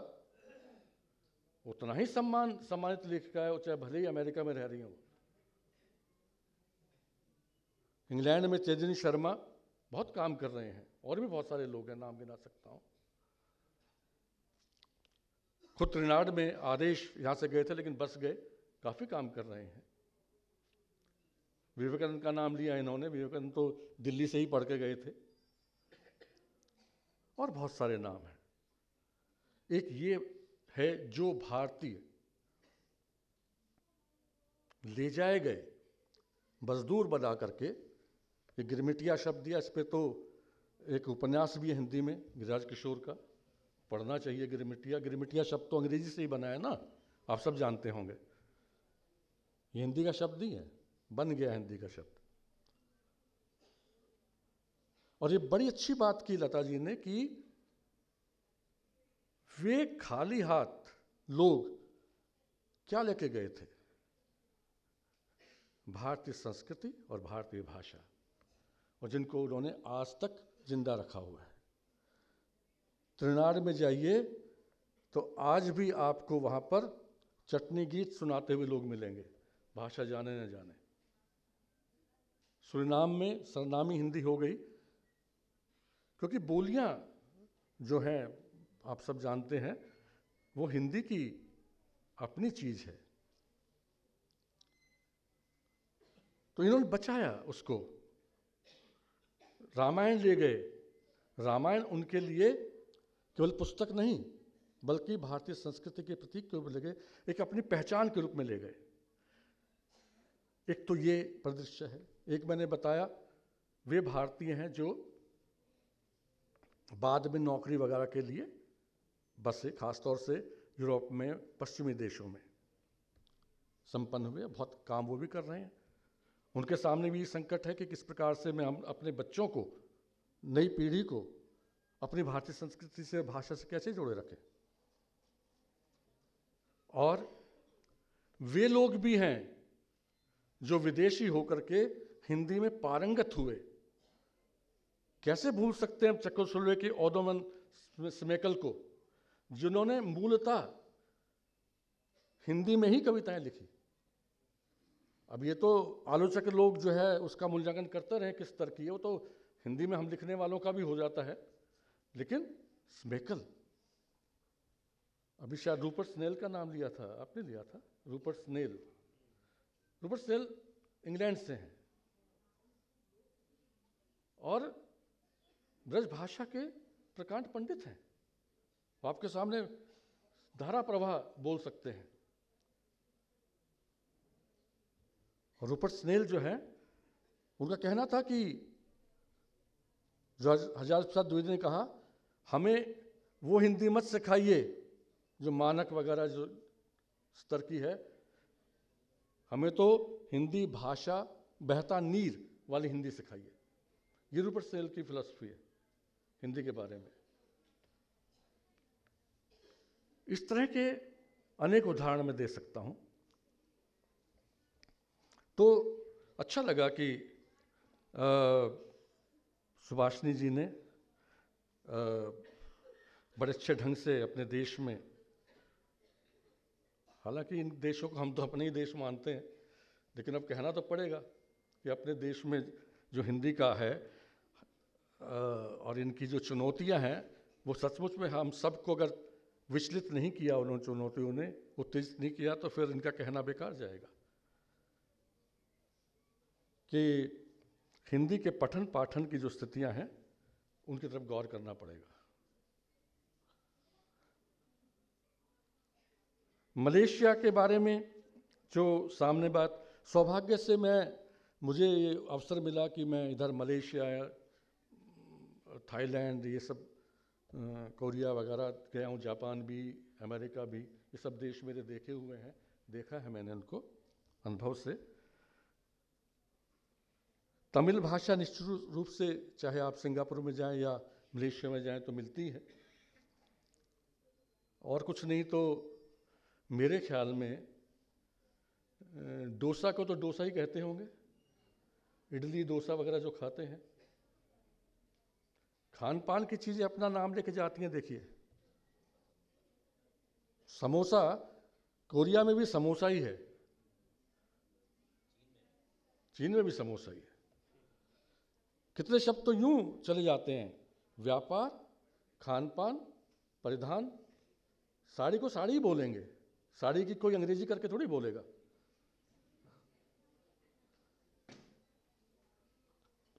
उतना ही सम्मानित लेखिका है, चाहे भले ही अमेरिका में रह रही हो। इंग्लैंड में तेजनी शर्मा बहुत काम कर रहे हैं, और भी बहुत सारे लोग हैं, नाम गिना सकता हूँ। खुद त्रिनाड में आदेश यहाँ से गए थे लेकिन बस गए, काफ़ी काम कर रहे हैं। विवेकानंद का नाम लिया इन्होंने, विवेकानंद तो दिल्ली से ही पढ़ के गए थे, और बहुत सारे नाम हैं। एक ये है जो भारतीय ले जाए गए मजदूर बना करके, ये गिरमिटिया शब्द दिया, इस पे तो एक उपन्यास भी है हिंदी में गिरिराज किशोर का, पढ़ना चाहिए। गिरमिटिया शब्द तो अंग्रेजी से ही बना है ना, आप सब जानते होंगे। ये हिंदी का शब्द ही है, बन गया हिंदी का शब्द। और ये बड़ी अच्छी बात की लता जी ने कि वे खाली हाथ लोग क्या लेके गए थे? भारतीय संस्कृति और भारतीय भाषा, और जिनको उन्होंने आज तक जिंदा रखा हुआ है। त्रिनाड में जाइए तो आज भी आपको वहाँ पर चटनी गीत सुनाते हुए लोग मिलेंगे, भाषा जाने न जाने। सुरीनाम में सरनामी हिंदी हो गई, क्योंकि बोलियाँ जो हैं आप सब जानते हैं, वो हिंदी की अपनी चीज़ है। तो इन्होंने बचाया उसको। रामायण ले गए। रामायण उनके लिए केवल पुस्तक नहीं बल्कि भारतीय संस्कृति के प्रतीक के रूप में ले गए, एक अपनी पहचान के रूप में ले गए। एक तो ये परिदृश्य है। एक मैंने बताया वे भारतीय हैं जो बाद में नौकरी वगैरह के लिए बसे, खासतौर से यूरोप में, पश्चिमी देशों में संपन्न हुए, बहुत काम वो भी कर रहे हैं। उनके सामने भी संकट है कि किस प्रकार से हम अपने बच्चों को, नई पीढ़ी को अपनी भारतीय संस्कृति से, भाषा से कैसे जोड़े रखें। और वे लोग भी हैं जो विदेशी होकर के हिंदी में पारंगत हुए। कैसे भूल सकते हैं हम चेकोस्लोवाकिया के ओदोमन स्मेकल को, जिन्होंने मूलतः हिंदी में ही कविताएं लिखी। अब ये तो आलोचक लोग जो है उसका मूल्यांकन करते रहे किस स्तर की है, वो तो हिंदी में हम लिखने वालों का भी हो जाता है, लेकिन स्मेकल, अभी शायद रूपर्ट स्नेल का नाम लिया था, आपने लिया था, Rupert Snell. Rupert Snell England से हैं और ब्रज भाषा के प्रकांड पंडित हैं। वो आपके सामने धारा प्रवाह बोल सकते हैं। और रूपर्ट स्नेल जो है, उनका कहना था कि जो हजारी प्रसाद द्विवेदी ने कहा, हमें वो हिंदी मत सिखाइए जो मानक वगैरह जो स्तर की है, हमें तो हिंदी भाषा बहता नीर वाली हिंदी सिखाइए। ये रूपर्ट स्नेल की फिलॉसफी है हिंदी के बारे में। इस तरह के अनेक उदाहरण मैं दे सकता हूं। तो अच्छा लगा कि सुभाषिनी जी ने बड़े अच्छे ढंग से अपने देश में, हालांकि इन देशों को हम तो अपने ही देश मानते हैं, लेकिन अब कहना तो पड़ेगा कि अपने देश में जो हिंदी का है और इनकी जो चुनौतियां हैं, वो सचमुच में हम सबको अगर विचलित नहीं किया उन चुनौतियों ने, उत्तेजित नहीं किया, तो फिर इनका कहना बेकार जाएगा। कि हिंदी के पठन पाठन की जो स्थितियां हैं उनकी तरफ गौर करना पड़ेगा। मलेशिया के बारे में जो सामने बात, सौभाग्य से मुझे ये अवसर मिला कि मैं इधर मलेशिया, थाईलैंड, ये सब कोरिया वगैरह गया हूँ, जापान भी, अमेरिका भी, ये सब देश मेरे देखे हुए हैं, देखा है मैंने उनको अनुभव से। तमिल भाषा निश्चित रूप से, चाहे आप सिंगापुर में जाएं या मलेशिया में जाएं, तो मिलती है। और कुछ नहीं तो मेरे ख्याल में डोसा को तो डोसा ही कहते होंगे, इडली डोसा वगैरह जो खाते हैं। खान पान की चीज़ें अपना नाम लेके जाती हैं। देखिए, समोसा, कोरिया में भी समोसा ही है, चीन में भी समोसा ही है। कितने शब्द तो यूं चले जाते हैं, व्यापार, खान पान, परिधान। साड़ी को साड़ी ही बोलेंगे, साड़ी की कोई अंग्रेजी करके थोड़ी बोलेगा।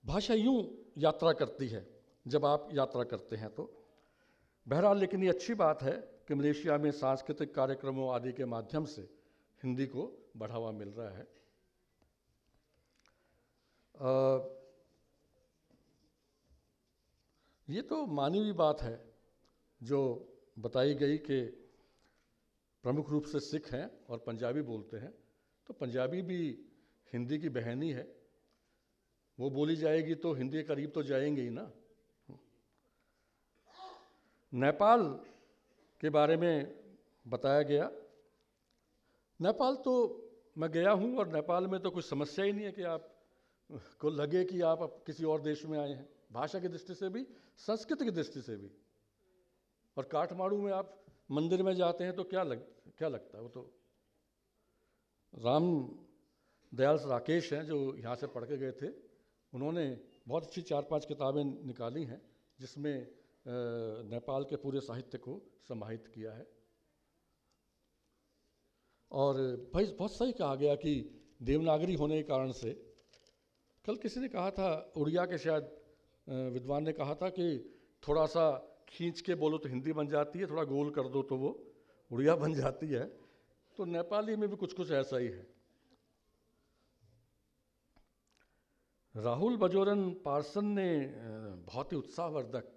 भाषा यूं यात्रा करती है जब आप यात्रा करते हैं तो। बहरहाल, लेकिन ये अच्छी बात है कि मलेशिया में सांस्कृतिक कार्यक्रमों आदि के माध्यम से हिंदी को बढ़ावा मिल रहा है। ये तो मानवीय बात है जो बताई गई कि प्रमुख रूप से सिख हैं और पंजाबी बोलते हैं, तो पंजाबी भी हिंदी की बहन ही है। वो बोली जाएगी तो हिंदी के करीब तो जाएंगे ही ना। नेपाल के बारे में बताया गया। नेपाल तो मैं गया हूँ और नेपाल में तो कोई समस्या ही नहीं है कि आप को लगे कि आप किसी और देश में आए हैं, भाषा की दृष्टि से भी, संस्कृति की दृष्टि से भी। और काठमांडू में आप मंदिर में जाते हैं तो क्या लगता है, वो तो राम दयाल राकेश हैं जो यहाँ से पढ़ के गए थे, उन्होंने बहुत अच्छी 4-5 किताबें निकाली हैं जिसमें नेपाल के पूरे साहित्य को समाहित किया है। और भाई बहुत सही कहा गया कि देवनागरी होने के कारण से, कल किसी ने कहा था, उड़िया के शायद विद्वान ने कहा था कि थोड़ा सा खींच के बोलो तो हिंदी बन जाती है, थोड़ा गोल कर दो तो वो उड़िया बन जाती है। तो नेपाली में भी कुछ कुछ ऐसा ही है। राहुल बजोरन पार्सन ने बहुत ही उत्साहवर्धक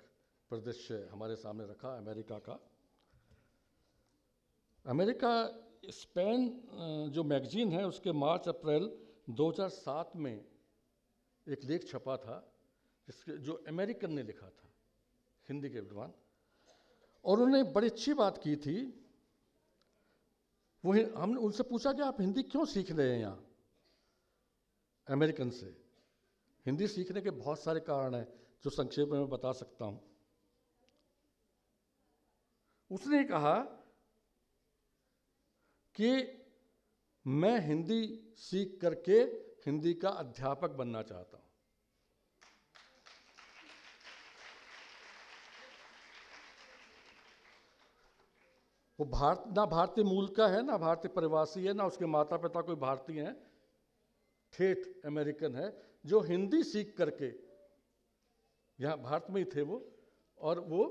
परिदृश्य हमारे सामने रखा अमेरिका का। अमेरिका स्पेन जो मैगजीन है उसके मार्च अप्रैल 2007 में एक लेख छपा था जिसके जो अमेरिकन ने लिखा था, हिंदी के विद्वान, और उन्होंने बड़ी अच्छी बात की थी। वो हमने उनसे पूछा कि आप हिंदी क्यों सीख रहे हैं यहाँ अमेरिकन से। हिंदी सीखने के बहुत सारे कारण हैं जो संक्षेप में मैं बता सकता हूँ। उसने कहा कि मैं हिंदी सीख करके हिंदी का अध्यापक बनना चाहता हूँ। वो ना भारतीय मूल का है, ना भारतीय प्रवासी है, ना उसके माता पिता कोई भारतीय हैं, ठेठ अमेरिकन है जो हिंदी सीख करके यहाँ भारत में ही थे वो, और वो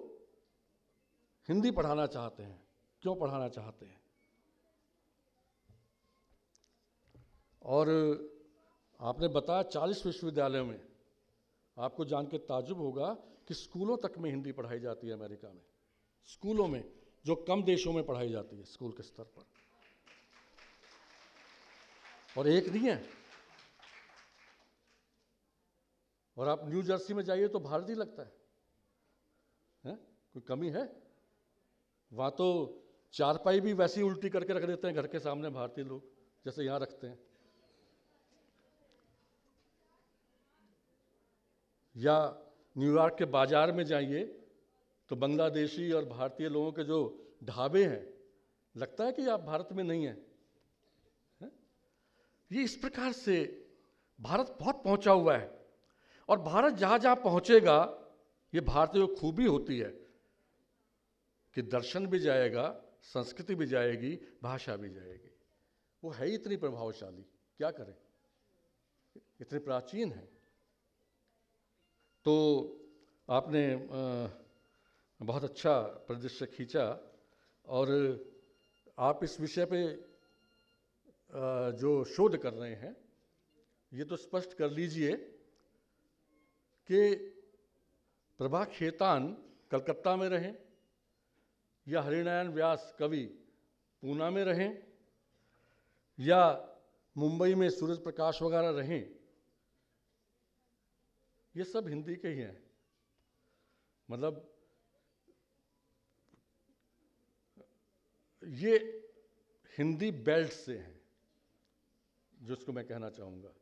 हिंदी पढ़ाना चाहते हैं। क्यों पढ़ाना चाहते हैं? और आपने बताया 40 विश्वविद्यालयों में, आपको जान के ताज्जुब होगा कि स्कूलों तक में हिंदी पढ़ाई जाती है अमेरिका में, स्कूलों में, जो कम देशों में पढ़ाई जाती है स्कूल के स्तर पर। और एक नहीं है। और आप न्यू जर्सी में जाइए तो भारतीय लगता है? कोई कमी है? वहाँ तो चारपाई भी वैसी उल्टी करके रख देते हैं घर के सामने भारतीय लोग, जैसे यहाँ रखते हैं। या न्यूयॉर्क के बाजार में जाइए तो बांग्लादेशी और भारतीय लोगों के जो ढाबे हैं, लगता है कि आप भारत में नहीं हैं। ये इस प्रकार से भारत बहुत पहुंचा हुआ है, और भारत जहाँ जहाँ पहुंचेगा, ये भारतीय की खूबी होती है कि दर्शन भी जाएगा, संस्कृति भी जाएगी, भाषा भी जाएगी। वो है ही इतनी प्रभावशाली, क्या करें, इतने प्राचीन है। तो आपने बहुत अच्छा परिदृश्य खींचा, और आप इस विषय पे जो शोध कर रहे हैं, ये तो स्पष्ट कर लीजिए कि प्रभा खेतान कलकत्ता में रहें, या हरिनारायण व्यास कवि पूना में रहें, या मुंबई में सूरज प्रकाश वगैरह रहें, ये सब हिंदी के ही हैं। मतलब ये हिंदी बेल्ट से हैं, जिसको मैं कहना चाहूँगा।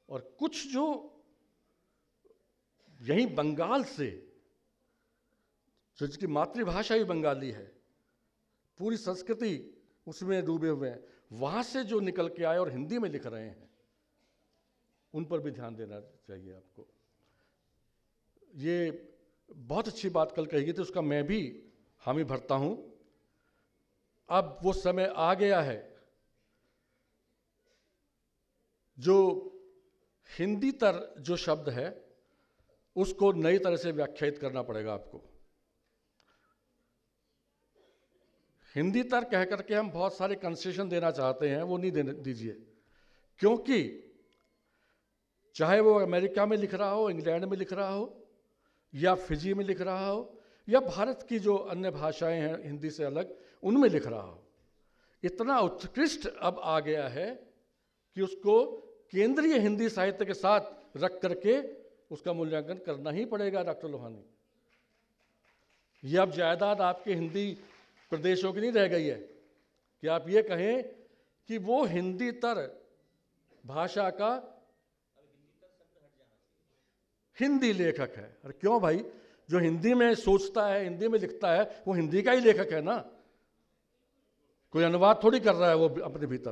और कुछ जो यहीं बंगाल से, जिसकी मातृभाषा ही बंगाली है, पूरी संस्कृति उसमें डूबे हुए हैं, वहाँ से जो निकल के आए और हिंदी में लिख रहे हैं, उन पर भी ध्यान देना चाहिए आपको। ये बहुत अच्छी बात कल कही गई थी, उसका मैं भी हामी भरता हूँ। अब वो समय आ गया है जो हिंदीतर जो शब्द है उसको नई तरह से व्याख्यायित करना पड़ेगा आपको। हिंदीतर कह करके हम बहुत सारे कंसेशन देना चाहते हैं, वो नहीं देने दीजिए, क्योंकि चाहे वो अमेरिका में लिख रहा हो, इंग्लैंड में लिख रहा हो, या फिजी में लिख रहा हो, या भारत की जो अन्य भाषाएं हैं हिंदी से अलग, उनमें लिख रहा हो, इतना उत्कृष्ट अब आ गया है कि उसको केंद्रीय हिंदी साहित्य के साथ रख करके उसका मूल्यांकन करना ही पड़ेगा। डॉक्टर लोहानी, ये अब जायदाद आपके हिंदी प्रदेशों की नहीं रह गई है कि आप ये कहें कि वो हिंदीतर भाषा का हिंदी लेखक है। अरे क्यों भाई, जो हिंदी में सोचता है, हिंदी में लिखता है, वो हिंदी का ही लेखक है ना, कोई अनुवाद थोड़ी कर रहा है वो अपने भीतर।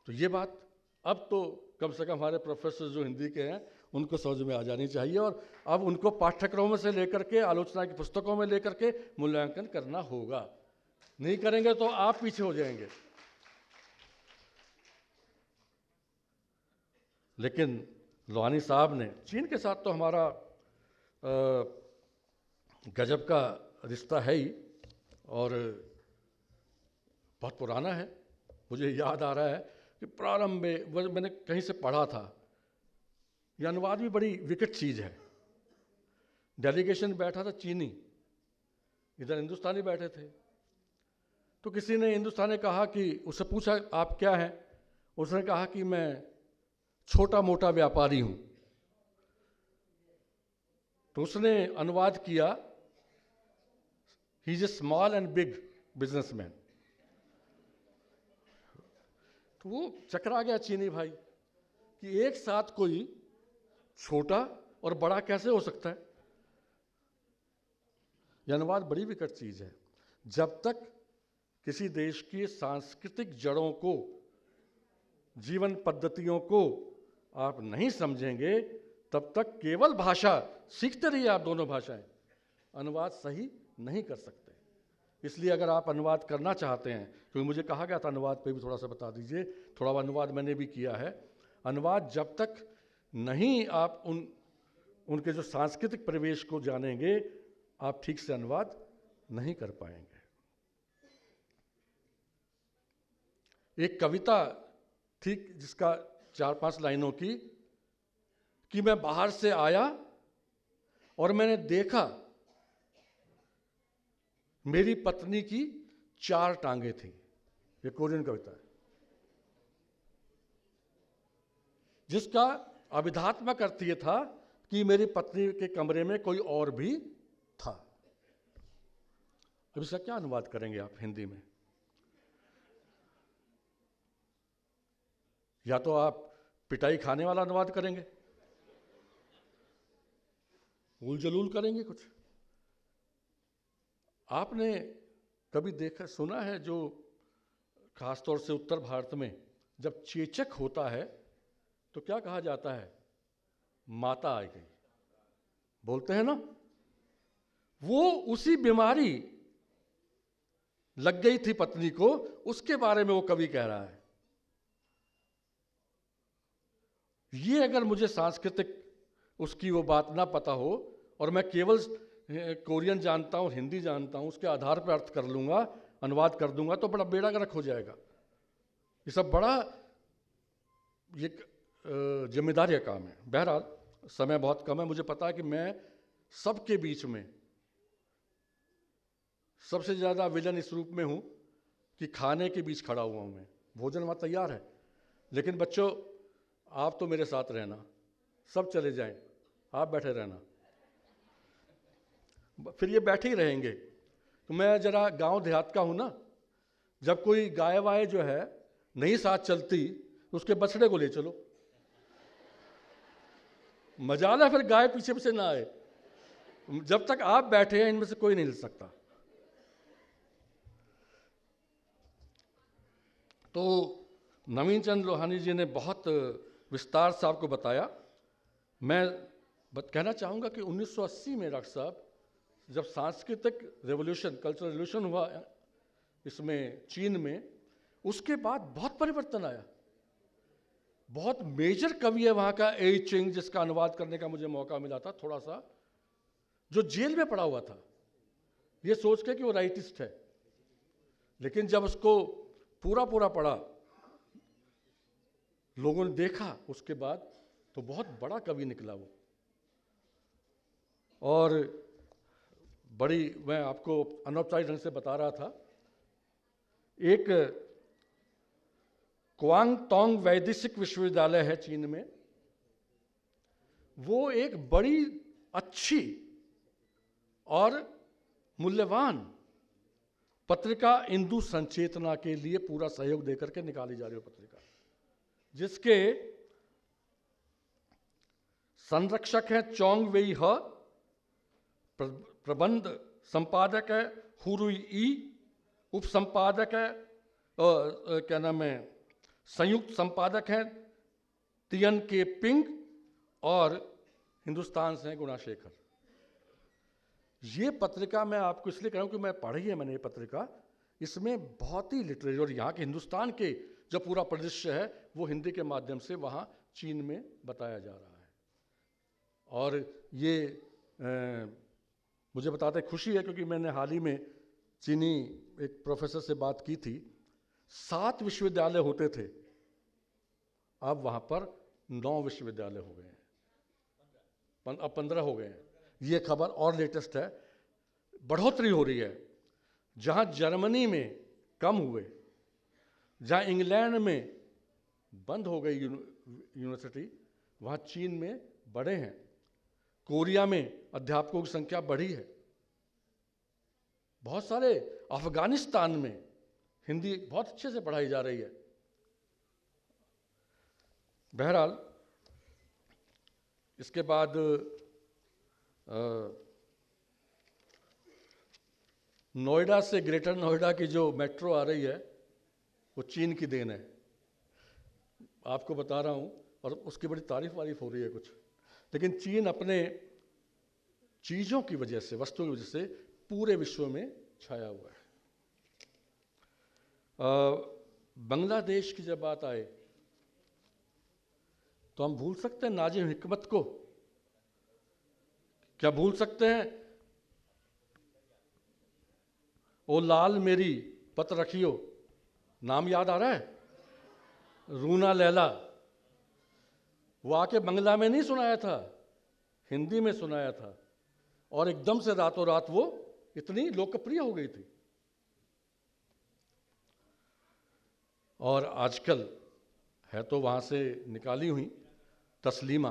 तो ये बात अब तो कम से कम हमारे प्रोफेसर जो हिंदी के हैं उनको समझ में आ जानी चाहिए, और अब उनको पाठ्यक्रमों से लेकर के, आलोचना की पुस्तकों में लेकर के मूल्यांकन करना होगा। नहीं करेंगे तो आप पीछे हो जाएंगे। लेकिन लोहानी साहब ने, चीन के साथ तो हमारा गजब का रिश्ता है ही, और बहुत पुराना है। मुझे याद आ रहा है कि प्रारंभ में मैंने कहीं से पढ़ा था, यह अनुवाद भी बड़ी विकट चीज़ है। डेलीगेशन बैठा था चीनी, इधर हिंदुस्तानी बैठे थे, तो किसी ने हिंदुस्तानी कहा कि, उससे पूछा आप क्या हैं, उसने कहा कि मैं छोटा मोटा व्यापारी हूं। तो उसने अनुवाद किया, he is a small and big businessman. तो वो चकरा गया चीनी भाई कि एक साथ कोई छोटा और बड़ा कैसे हो सकता है। यह अनुवाद बड़ी विकट चीज है। जब तक किसी देश की सांस्कृतिक जड़ों को, जीवन पद्धतियों को आप नहीं समझेंगे, तब तक केवल भाषा सीखते रहिए आप, दोनों भाषाएं, अनुवाद सही नहीं कर सकते। इसलिए अगर आप अनुवाद करना चाहते हैं, क्योंकि मुझे कहा गया था अनुवाद पे भी थोड़ा सा बता दीजिए, थोड़ा अनुवाद मैंने भी किया है। अनुवाद जब तक नहीं आप उनके जो सांस्कृतिक परिवेश को जानेंगे, आप ठीक से अनुवाद नहीं कर पाएंगे। एक कविता थी जिसका 4-5 लाइनों की, कि मैं बाहर से आया और मैंने देखा मेरी पत्नी की 4 टांगे थी। ये कोरियन कविता है, जिसका अभिधात्मक अर्थ ये था कि मेरी पत्नी के कमरे में कोई और भी था। अब इसका क्या अनुवाद करेंगे आप हिंदी में? या तो आप पिटाई खाने वाला अनुवाद करेंगे, उल जलूल करेंगे कुछ। आपने कभी देखा सुना है, जो खासतौर से उत्तर भारत में जब चेचक होता है तो क्या कहा जाता है? माता आ गई, बोलते हैं ना। वो उसी बीमारी लग गई थी पत्नी को, उसके बारे में वो कवि कह रहा है। ये अगर मुझे सांस्कृतिक उसकी वो बात ना पता हो और मैं केवल कोरियन जानता हूँ, हिंदी जानता हूँ, उसके आधार पर अर्थ कर लूँगा, अनुवाद कर दूंगा, तो बड़ा बेड़ा गर्क हो जाएगा। ये सब बड़ा ये जिम्मेदारी का काम है। बहरहाल समय बहुत कम है, मुझे पता है कि मैं सबके बीच में सबसे ज़्यादा विलन इस रूप में हूँ कि खाने के बीच खड़ा हुआ हूँ मैं। भोजन वहाँ तैयार है, लेकिन बच्चों आप तो मेरे साथ रहना, सब चले जाएं, आप बैठे रहना, फिर ये बैठे ही रहेंगे। तो मैं जरा गांव देहात का हूँ ना, जब कोई गाय वाय जो है नहीं साथ चलती तो उसके बछड़े को ले चलो, मजाल फिर गाय पीछे पीछे ना आए। जब तक आप बैठे हैं इनमें से कोई नहीं हिल सकता। तो नवीन चंद लोहानी जी ने बहुत विस्तार से आपको बताया। मैं कहना चाहूँगा कि 1980 में डॉक्टर साहब जब सांस्कृतिक रेवोल्यूशन, कल्चरल रेवोल्यूशन हुआ इसमें चीन में, उसके बाद बहुत परिवर्तन आया। बहुत मेजर कवि है वहाँ का ए चिंग, जिसका अनुवाद करने का मुझे मौका मिला था थोड़ा सा, जो जेल में पड़ा हुआ था ये सोच के कि वो राइटिस्ट है, लेकिन जब उसको पूरा पढ़ा, लोगों ने देखा उसके बाद, तो बहुत बड़ा कवि निकला वो। और बड़ी, मैं आपको अनौपचारिक ढंग से बता रहा था, एक क्वांगतोंग वैदेशिक विश्वविद्यालय है चीन में, वो एक बड़ी अच्छी और मूल्यवान पत्रिका इंदु संचेतना के लिए पूरा सहयोग देकर के निकाली जा रही है पत्रिका, जिसके संरक्षक हैं चोंग वेई ह, प्रबंध संपादक है हुरुई ई, उप संपादक है क्या नाम है, संयुक्त संपादक हैं तियन के पिंग, और हिंदुस्तान से हैं गुणाशेखर। ये पत्रिका मैं आपको इसलिए कह रहा हूँ कि मैं पढ़ी है मैंने ये पत्रिका, इसमें बहुत ही लिटरेचर, और यहाँ के हिंदुस्तान के जो पूरा परिदृश्य है वो हिंदी के माध्यम से वहाँ चीन में बताया जा रहा है। और ये मुझे बताते खुशी है क्योंकि मैंने हाल ही में चीनी एक प्रोफेसर से बात की थी। 7 विश्वविद्यालय होते थे, अब वहाँ पर 9 विश्वविद्यालय हो गए हैं, अब 15 हो गए हैं। ये खबर और लेटेस्ट है, बढ़ोतरी हो रही है। जहाँ जर्मनी में कम हुए, जहाँ इंग्लैंड में बंद हो गई यूनिवर्सिटी, वहाँ चीन में बढ़े हैं। कोरिया में अध्यापकों की संख्या बढ़ी है। बहुत सारे, अफगानिस्तान में हिंदी बहुत अच्छे से पढ़ाई जा रही है। बहरहाल इसके बाद नोएडा से ग्रेटर नोएडा की जो मेट्रो आ रही है वो चीन की देन है, आपको बता रहा हूँ, और उसकी बड़ी तारीफ वारीफ हो रही है कुछ। लेकिन चीन अपने चीज़ों की वजह से, वस्तुओं की वजह से पूरे विश्व में छाया हुआ है। बांग्लादेश की जब बात आए तो हम भूल सकते हैं नाजिम हिकमत को? क्या भूल सकते हैं? ओ लाल मेरी पत रखियो, नाम याद आ रहा है? रूना लैला, वो आके बंगला में नहीं सुनाया था, हिंदी में सुनाया था, और एकदम से रातों रात वो इतनी लोकप्रिय हो गई थी। और आजकल है तो वहाँ से निकाली हुई तस्लीमा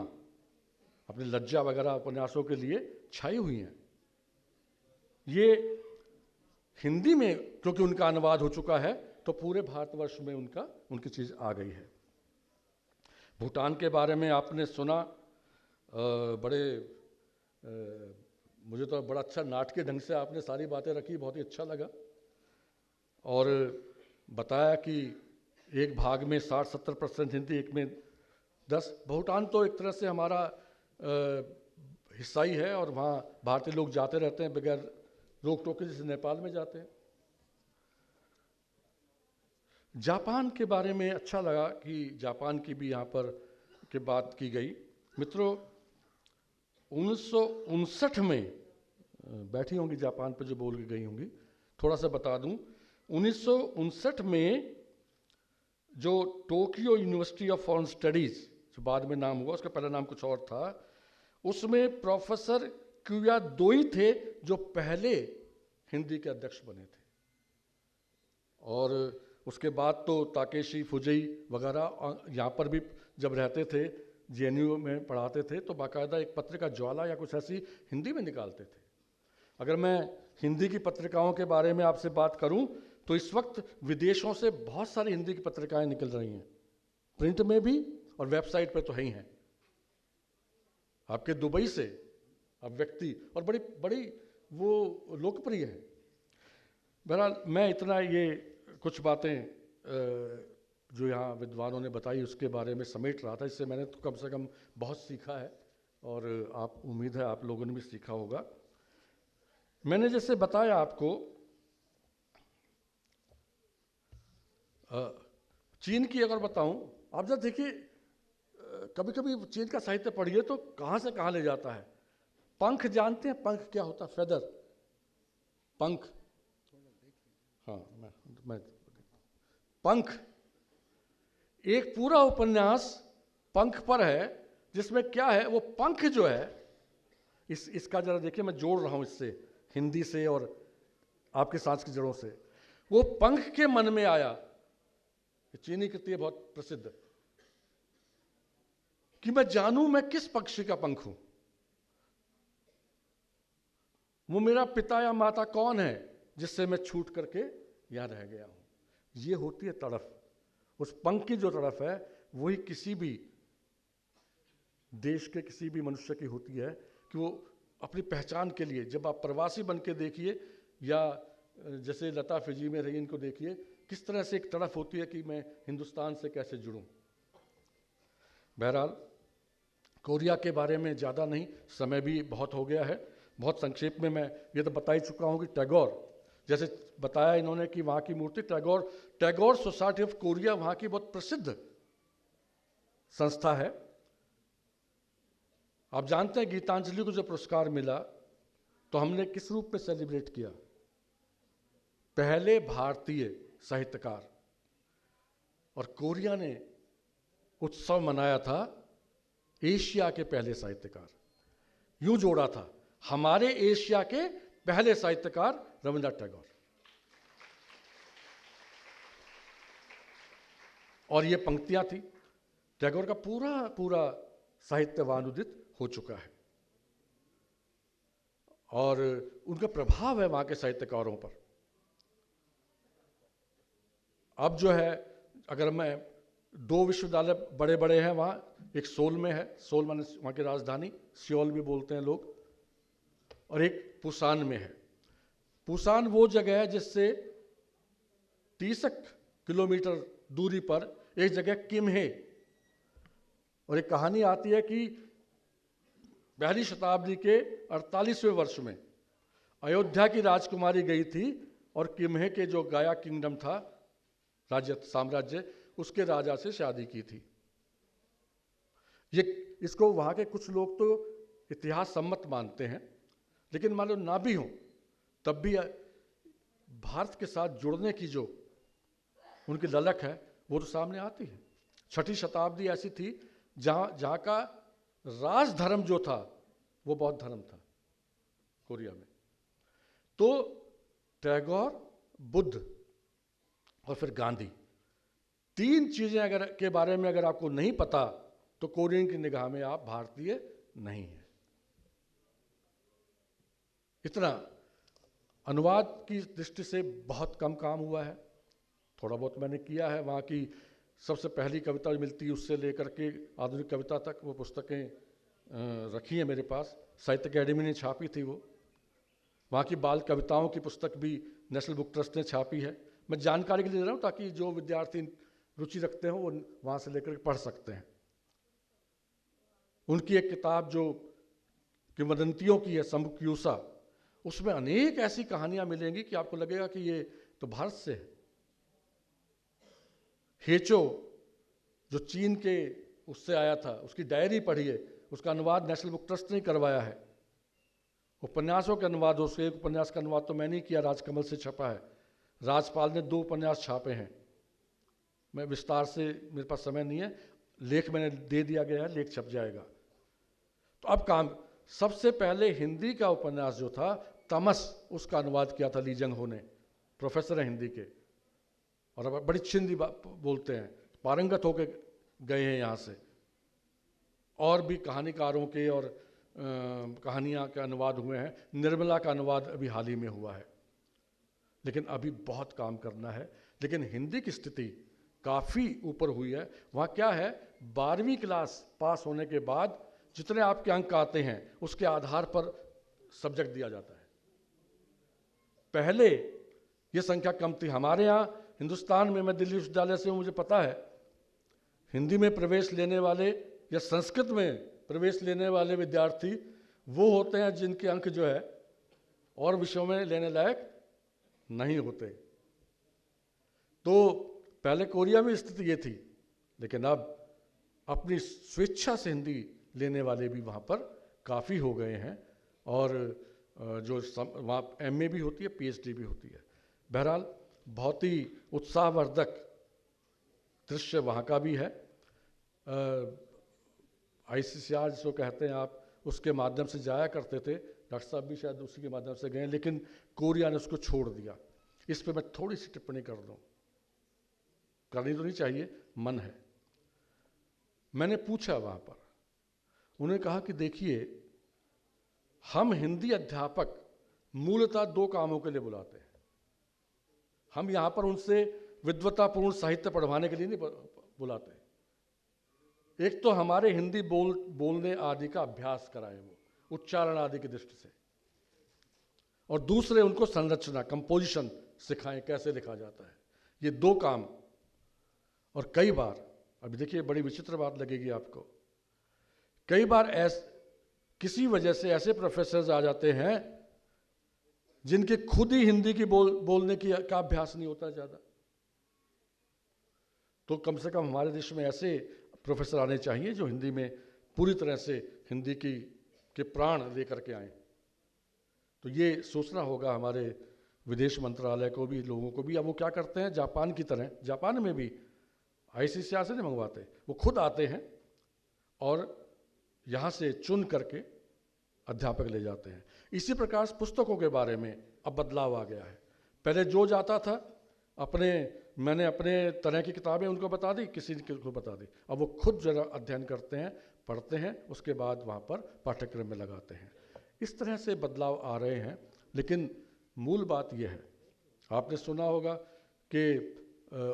अपनी लज्जा वगैरह उपन्यासों के लिए छाई हुई हैं। ये हिंदी में क्योंकि उनका अनुवाद हो चुका है तो पूरे भारतवर्ष में उनकी चीज़ आ गई है। भूटान के बारे में आपने सुना, मुझे तो बड़ा अच्छा नाटकीय ढंग से आपने सारी बातें रखी, बहुत ही अच्छा लगा। और बताया कि एक भाग में 60-70% हिंदी, एक में 10। भूटान तो एक तरह से हमारा हिस्सा ही है और वहाँ भारतीय लोग जाते रहते हैं बगैर रोक टोक के, जैसे नेपाल में जाते हैं। जापान के बारे में अच्छा लगा कि जापान की भी यहाँ पर के बात की गई। मित्रों, 1959 में बैठी होंगी जापान पर जो बोल के गई होंगी, थोड़ा सा बता दूं। 1959 में जो Tokyo university of foreign studies, जो बाद में नाम हुआ, उसका पहला नाम कुछ और था, उसमें प्रोफेसर क्यूयादोई थे जो पहले हिंदी के अध्यक्ष बने थे। और उसके बाद तो ताकेशी फुजी वगैरह यहाँ पर भी जब रहते थे, जेएनयू में पढ़ाते थे, तो बाकायदा एक पत्रिका ज्वाला या कुछ ऐसी हिंदी में निकालते थे। अगर मैं हिंदी की पत्रिकाओं के बारे में आपसे बात करूं तो इस वक्त विदेशों से बहुत सारी हिंदी की पत्रिकाएं निकल रही हैं, प्रिंट में भी और वेबसाइट पे तो है ही हैं। आपके दुबई से अब व्यक्ति, और बड़ी बड़ी वो लोकप्रिय है। बहरहाल मैं इतना ये कुछ बातें जो यहाँ विद्वानों ने बताई उसके बारे में समेट रहा था, इससे मैंने तो कम से कम बहुत सीखा है और आप, उम्मीद है आप लोगों ने भी सीखा होगा। मैंने जैसे बताया आपको, चीन की अगर बताऊं, आप जब देखिए कभी कभी चीन का साहित्य पढ़िए तो कहाँ से कहाँ ले जाता है। पंख जानते हैं? पंख क्या होता है? फेदर, पंख। हाँ, मैं पंख, एक पूरा उपन्यास पंख पर है, जिसमें क्या है, वो पंख जो है, इसका जरा देखिए, मैं जोड़ रहा हूं इससे, हिंदी से और आपके सांस्कृतिक जड़ों से। वो पंख के मन में आया, चीनी कृति है बहुत प्रसिद्ध, कि मैं जानूं मैं किस पक्षी का पंख हूं, वो मेरा पिता या माता कौन है जिससे मैं छूट करके यहां रह गया हूं। ये होती है तड़फ। उस पंख की जो तड़फ है वही किसी भी देश के किसी भी मनुष्य की होती है, कि वो अपनी पहचान के लिए, जब आप प्रवासी बन के देखिए या जैसे लता फिजी में रही, इनको देखिए, किस तरह से एक तड़फ होती है कि मैं हिंदुस्तान से कैसे जुड़ूं। बहरहाल कोरिया के बारे में ज़्यादा नहीं, समय भी बहुत हो गया है, बहुत संक्षेप में मैं ये तो बता ही चुका हूँ कि टैगोर, जैसे बताया इन्होंने कि वहाँ की मूर्ति टैगोर सोसाइटी ऑफ कोरिया वहाँ की बहुत प्रसिद्ध संस्था है। आप जानते हैं गीतांजलि को जब पुरस्कार मिला तो हमने किस रूप में सेलिब्रेट किया? पहले भारतीय साहित्यकार, और कोरिया ने उत्सव मनाया था एशिया के पहले साहित्यकार। यूं जोड़ा था, हमारे एशिया के पहले साहित्यकार रविंद्रनाथ टैगोर। और ये पंक्तियां थी, टैगोर का पूरा पूरा साहित्य वानुदित हो चुका है और उनका प्रभाव है वहां के साहित्यकारों पर। अब जो है, अगर मैं 2 विश्वविद्यालय बड़े बड़े हैं वहाँ, एक सोल में है, सोल माने वहाँ की राजधानी, सियोल भी बोलते हैं लोग, और एक पुसान में है। पुसान वो जगह है जिससे 30 किलोमीटर दूरी पर एक जगह किम्हे, और एक कहानी आती है कि पहली शताब्दी के 48वें वर्ष में अयोध्या की राजकुमारी गई थी और किम्हे के जो गाया किंगडम था, राज्य साम्राज्य, उसके राजा से शादी की थी। ये इसको वहाँ के कुछ लोग तो इतिहास सम्मत मानते हैं, लेकिन मान लो ना भी हो तब भी भारत के साथ जुड़ने की जो उनकी ललक है वो तो सामने आती है। 6ठी शताब्दी ऐसी थी जहाँ का राजधर्म जो था वो बौद्ध धर्म था कोरिया में। तो टैगोर, बुद्ध और फिर गांधी, 3 चीजें अगर के बारे में अगर आपको नहीं पता तो कोरियन की निगाह में आप भारतीय नहीं हैं। इतना अनुवाद की दृष्टि से बहुत कम काम हुआ है, थोड़ा बहुत मैंने किया है। वहाँ की सबसे पहली कविता मिलती उससे लेकर के आधुनिक कविता तक वो पुस्तकें रखी हैं मेरे पास, साहित्य अकेडमी ने छापी थी वो। वहाँ की बाल कविताओं की पुस्तक भी नेशनल बुक ट्रस्ट ने छापी है। मैं जानकारी के लिए दे रहा हूँ ताकि जो विद्यार्थी रुचि रखते हो वो वहाँ से लेकर के पढ़ सकते हैं। उनकी एक किताब जो किंवदंतियों की है, सम्बुक्यूसा, उसमें अनेक ऐसी कहानियां मिलेंगी कि आपको लगेगा कि ये तो भारत से है। हेचो जो चीन के उससे आया था, उसकी डायरी पढ़िए, उसका अनुवाद नेशनल बुक ट्रस्ट ने करवाया है। उपन्यासों के अनुवाद, उसके एक उपन्यास का अनुवाद तो मैंने ही किया, राजकमल से छपा है। राजपाल ने 2 उपन्यास छापे हैं। मैं विस्तार से, मेरे पास समय नहीं है, लेख मैंने दे दिया गया है, लेख छप जाएगा। तो अब काम, सबसे पहले हिंदी का उपन्यास जो था तमस, उसका अनुवाद किया था ली जंग हो ने, प्रोफेसर है हिंदी के और अब बड़ी अच्छी हिंदी बोलते हैं, पारंगत होके गए हैं यहाँ से। और भी कहानीकारों के और कहानियाँ के अनुवाद हुए हैं। निर्मला का अनुवाद अभी हाल ही में हुआ है, लेकिन अभी बहुत काम करना है। लेकिन हिंदी की स्थिति काफ़ी ऊपर हुई है। वहाँ क्या है, 12वीं क्लास पास होने के बाद जितने आपके अंक आते हैं उसके आधार पर सब्जेक्ट दिया जाता है। पहले ये संख्या कम थी। हमारे यहाँ हिंदुस्तान में, मैं दिल्ली विश्वविद्यालय से हूँ, मुझे पता है, हिंदी में प्रवेश लेने वाले या संस्कृत में प्रवेश लेने वाले विद्यार्थी वो होते हैं जिनके अंक जो है और विषयों में लेने लायक नहीं होते। तो पहले कोरिया में स्थिति ये थी, लेकिन अब अपनी स्वेच्छा से हिंदी लेने वाले भी वहाँ पर काफ़ी हो गए हैं। और जो वहाँ MA भी होती है, PhD भी होती है। बहरहाल बहुत ही उत्साहवर्धक दृश्य वहाँ का भी है। ICCR जिसको कहते हैं आप, उसके माध्यम से जाया करते थे, डॉक्टर साहब भी शायद उसी के माध्यम से गए, लेकिन कोरिया ने उसको छोड़ दिया। इस पर मैं थोड़ी सी टिप्पणी कर दूँ, करनी तो नहीं चाहिए, मन है। मैंने पूछा वहाँ पर, उन्होंने कहा कि देखिए, हम हिंदी अध्यापक मूलतः 2 कामों के लिए बुलाते हैं। हम यहाँ पर उनसे विद्वतापूर्ण साहित्य पढ़वाने के लिए नहीं बुलाते। एक तो हमारे हिंदी बोलने आदि का अभ्यास कराएं, वो उच्चारण आदि की दृष्टि से, और दूसरे उनको संरचना, कंपोजिशन सिखाएं, कैसे लिखा जाता है। ये 2 काम। और कई बार, अभी देखिए बड़ी विचित्र बात लगेगी आपको, कई बार किसी वजह से ऐसे प्रोफेसर्स आ जाते हैं जिनके खुद ही हिंदी की बोलने का अभ्यास नहीं होता ज़्यादा। तो कम से कम हमारे देश में ऐसे प्रोफेसर आने चाहिए जो हिंदी में पूरी तरह से हिंदी के प्राण लेकर के आएँ। तो ये सोचना होगा हमारे विदेश मंत्रालय को भी, लोगों को भी। अब वो क्या करते हैं, जापान की तरह, जापान में भी ICCR से नहीं मंगवाते, वो खुद आते हैं और यहाँ से चुन करके अध्यापक ले जाते हैं। इसी प्रकार से पुस्तकों के बारे में अब बदलाव आ गया है। पहले जो जाता था मैंने अपने तरह की किताबें उनको बता दी, किसी को बता दी। अब वो खुद जरा अध्ययन करते हैं, पढ़ते हैं, उसके बाद वहाँ पर पाठ्यक्रम में लगाते हैं। इस तरह से बदलाव आ रहे हैं। लेकिन मूल बात यह है, आपने सुना होगा कि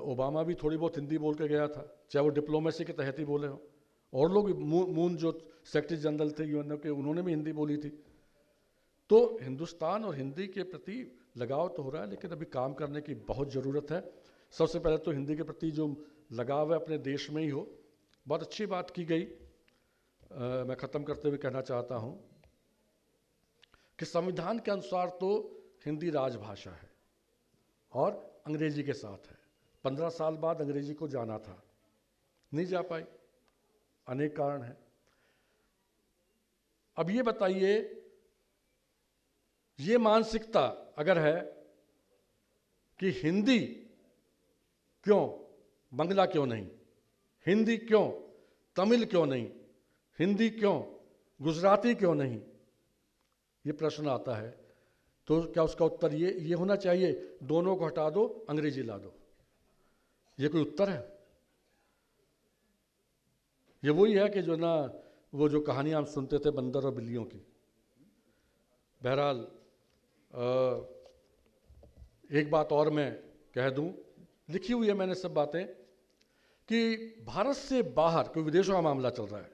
ओबामा भी थोड़ी बहुत हिंदी बोल के गया था, चाहे वो डिप्लोमेसी के तहत ही बोले हों। और लोग, मून जो सेक्रेटरी जनरल थे UN के, उन्होंने भी हिंदी बोली थी। तो हिंदुस्तान और हिंदी के प्रति लगाव तो हो रहा है, लेकिन अभी काम करने की बहुत ज़रूरत है। सबसे पहले तो हिंदी के प्रति जो लगाव है अपने देश में ही हो। बहुत अच्छी बात की गई। मैं ख़त्म करते हुए कहना चाहता हूँ कि संविधान के अनुसार तो हिंदी राजभाषा है और अंग्रेजी के साथ है। 15 साल बाद अंग्रेजी को जाना था, नहीं जा पाई, अनेक कारण हैं। अब ये बताइए, ये मानसिकता अगर है कि हिंदी क्यों, बंगला क्यों नहीं, हिंदी क्यों, तमिल क्यों नहीं, हिंदी क्यों, गुजराती क्यों नहीं, ये प्रश्न आता है, तो क्या उसका उत्तर ये होना चाहिए, दोनों को हटा दो, अंग्रेजी ला दो? ये कोई उत्तर है? ये वही है कि जो ना, वो जो कहानियाँ हम सुनते थे बंदर और बिल्लियों की। बहरहाल एक बात और मैं कह दूं, लिखी हुई है मैंने सब बातें, कि भारत से बाहर, कोई विदेशों का मामला चल रहा है,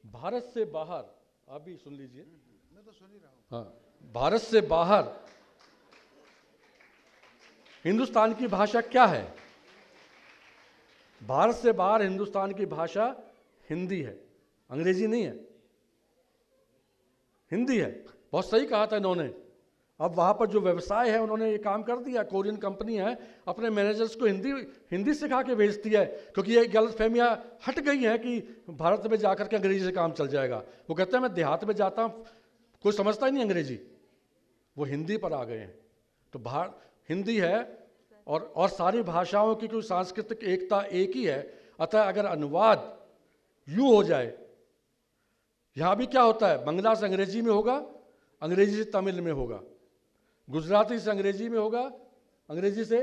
भारत से बाहर, आप भी सुन लीजिए, मैं तो सुन ही रहा हूं। हाँ, भारत से बाहर हिंदुस्तान की भाषा क्या है? भारत से बाहर हिंदुस्तान की भाषा हिंदी है, अंग्रेजी नहीं है, हिंदी है। बहुत सही कहा था इन्होंने। अब वहाँ पर जो व्यवसाय है, उन्होंने ये काम कर दिया, कोरियन कंपनी है, अपने मैनेजर्स को हिंदी सिखा के भेजती है, क्योंकि ये गलतफहमियाँ हट गई हैं कि भारत में जाकर के अंग्रेजी से काम चल जाएगा। वो कहते हैं मैं देहात में जाता हूँ, कोई समझता ही नहीं अंग्रेजी, वो हिंदी पर आ गए हैं। तो हिंदी है और सारी भाषाओं की कोई सांस्कृतिक एकता एक ही है। अतः अगर अनुवाद यूँ हो जाए, यहाँ भी क्या होता है, बंगला से अंग्रेजी में होगा, अंग्रेजी से तमिल में होगा, गुजराती से अंग्रेजी में होगा, अंग्रेजी से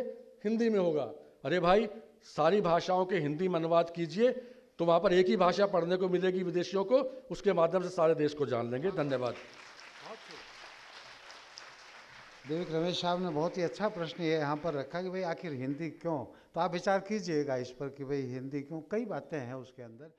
हिंदी में होगा। अरे भाई, सारी भाषाओं के हिंदी में अनुवाद कीजिए, तो वहाँ पर एक ही भाषा पढ़ने को मिलेगी विदेशियों को, उसके माध्यम से सारे देश को जान लेंगे। धन्यवाद। देविक रमेश साहब ने बहुत ही अच्छा प्रश्न ये यहाँ पर रखा कि भाई आखिर हिंदी क्यों। तो आप विचार कीजिएगा इस पर कि भाई हिंदी क्यों, कई बातें हैं उसके अंदर।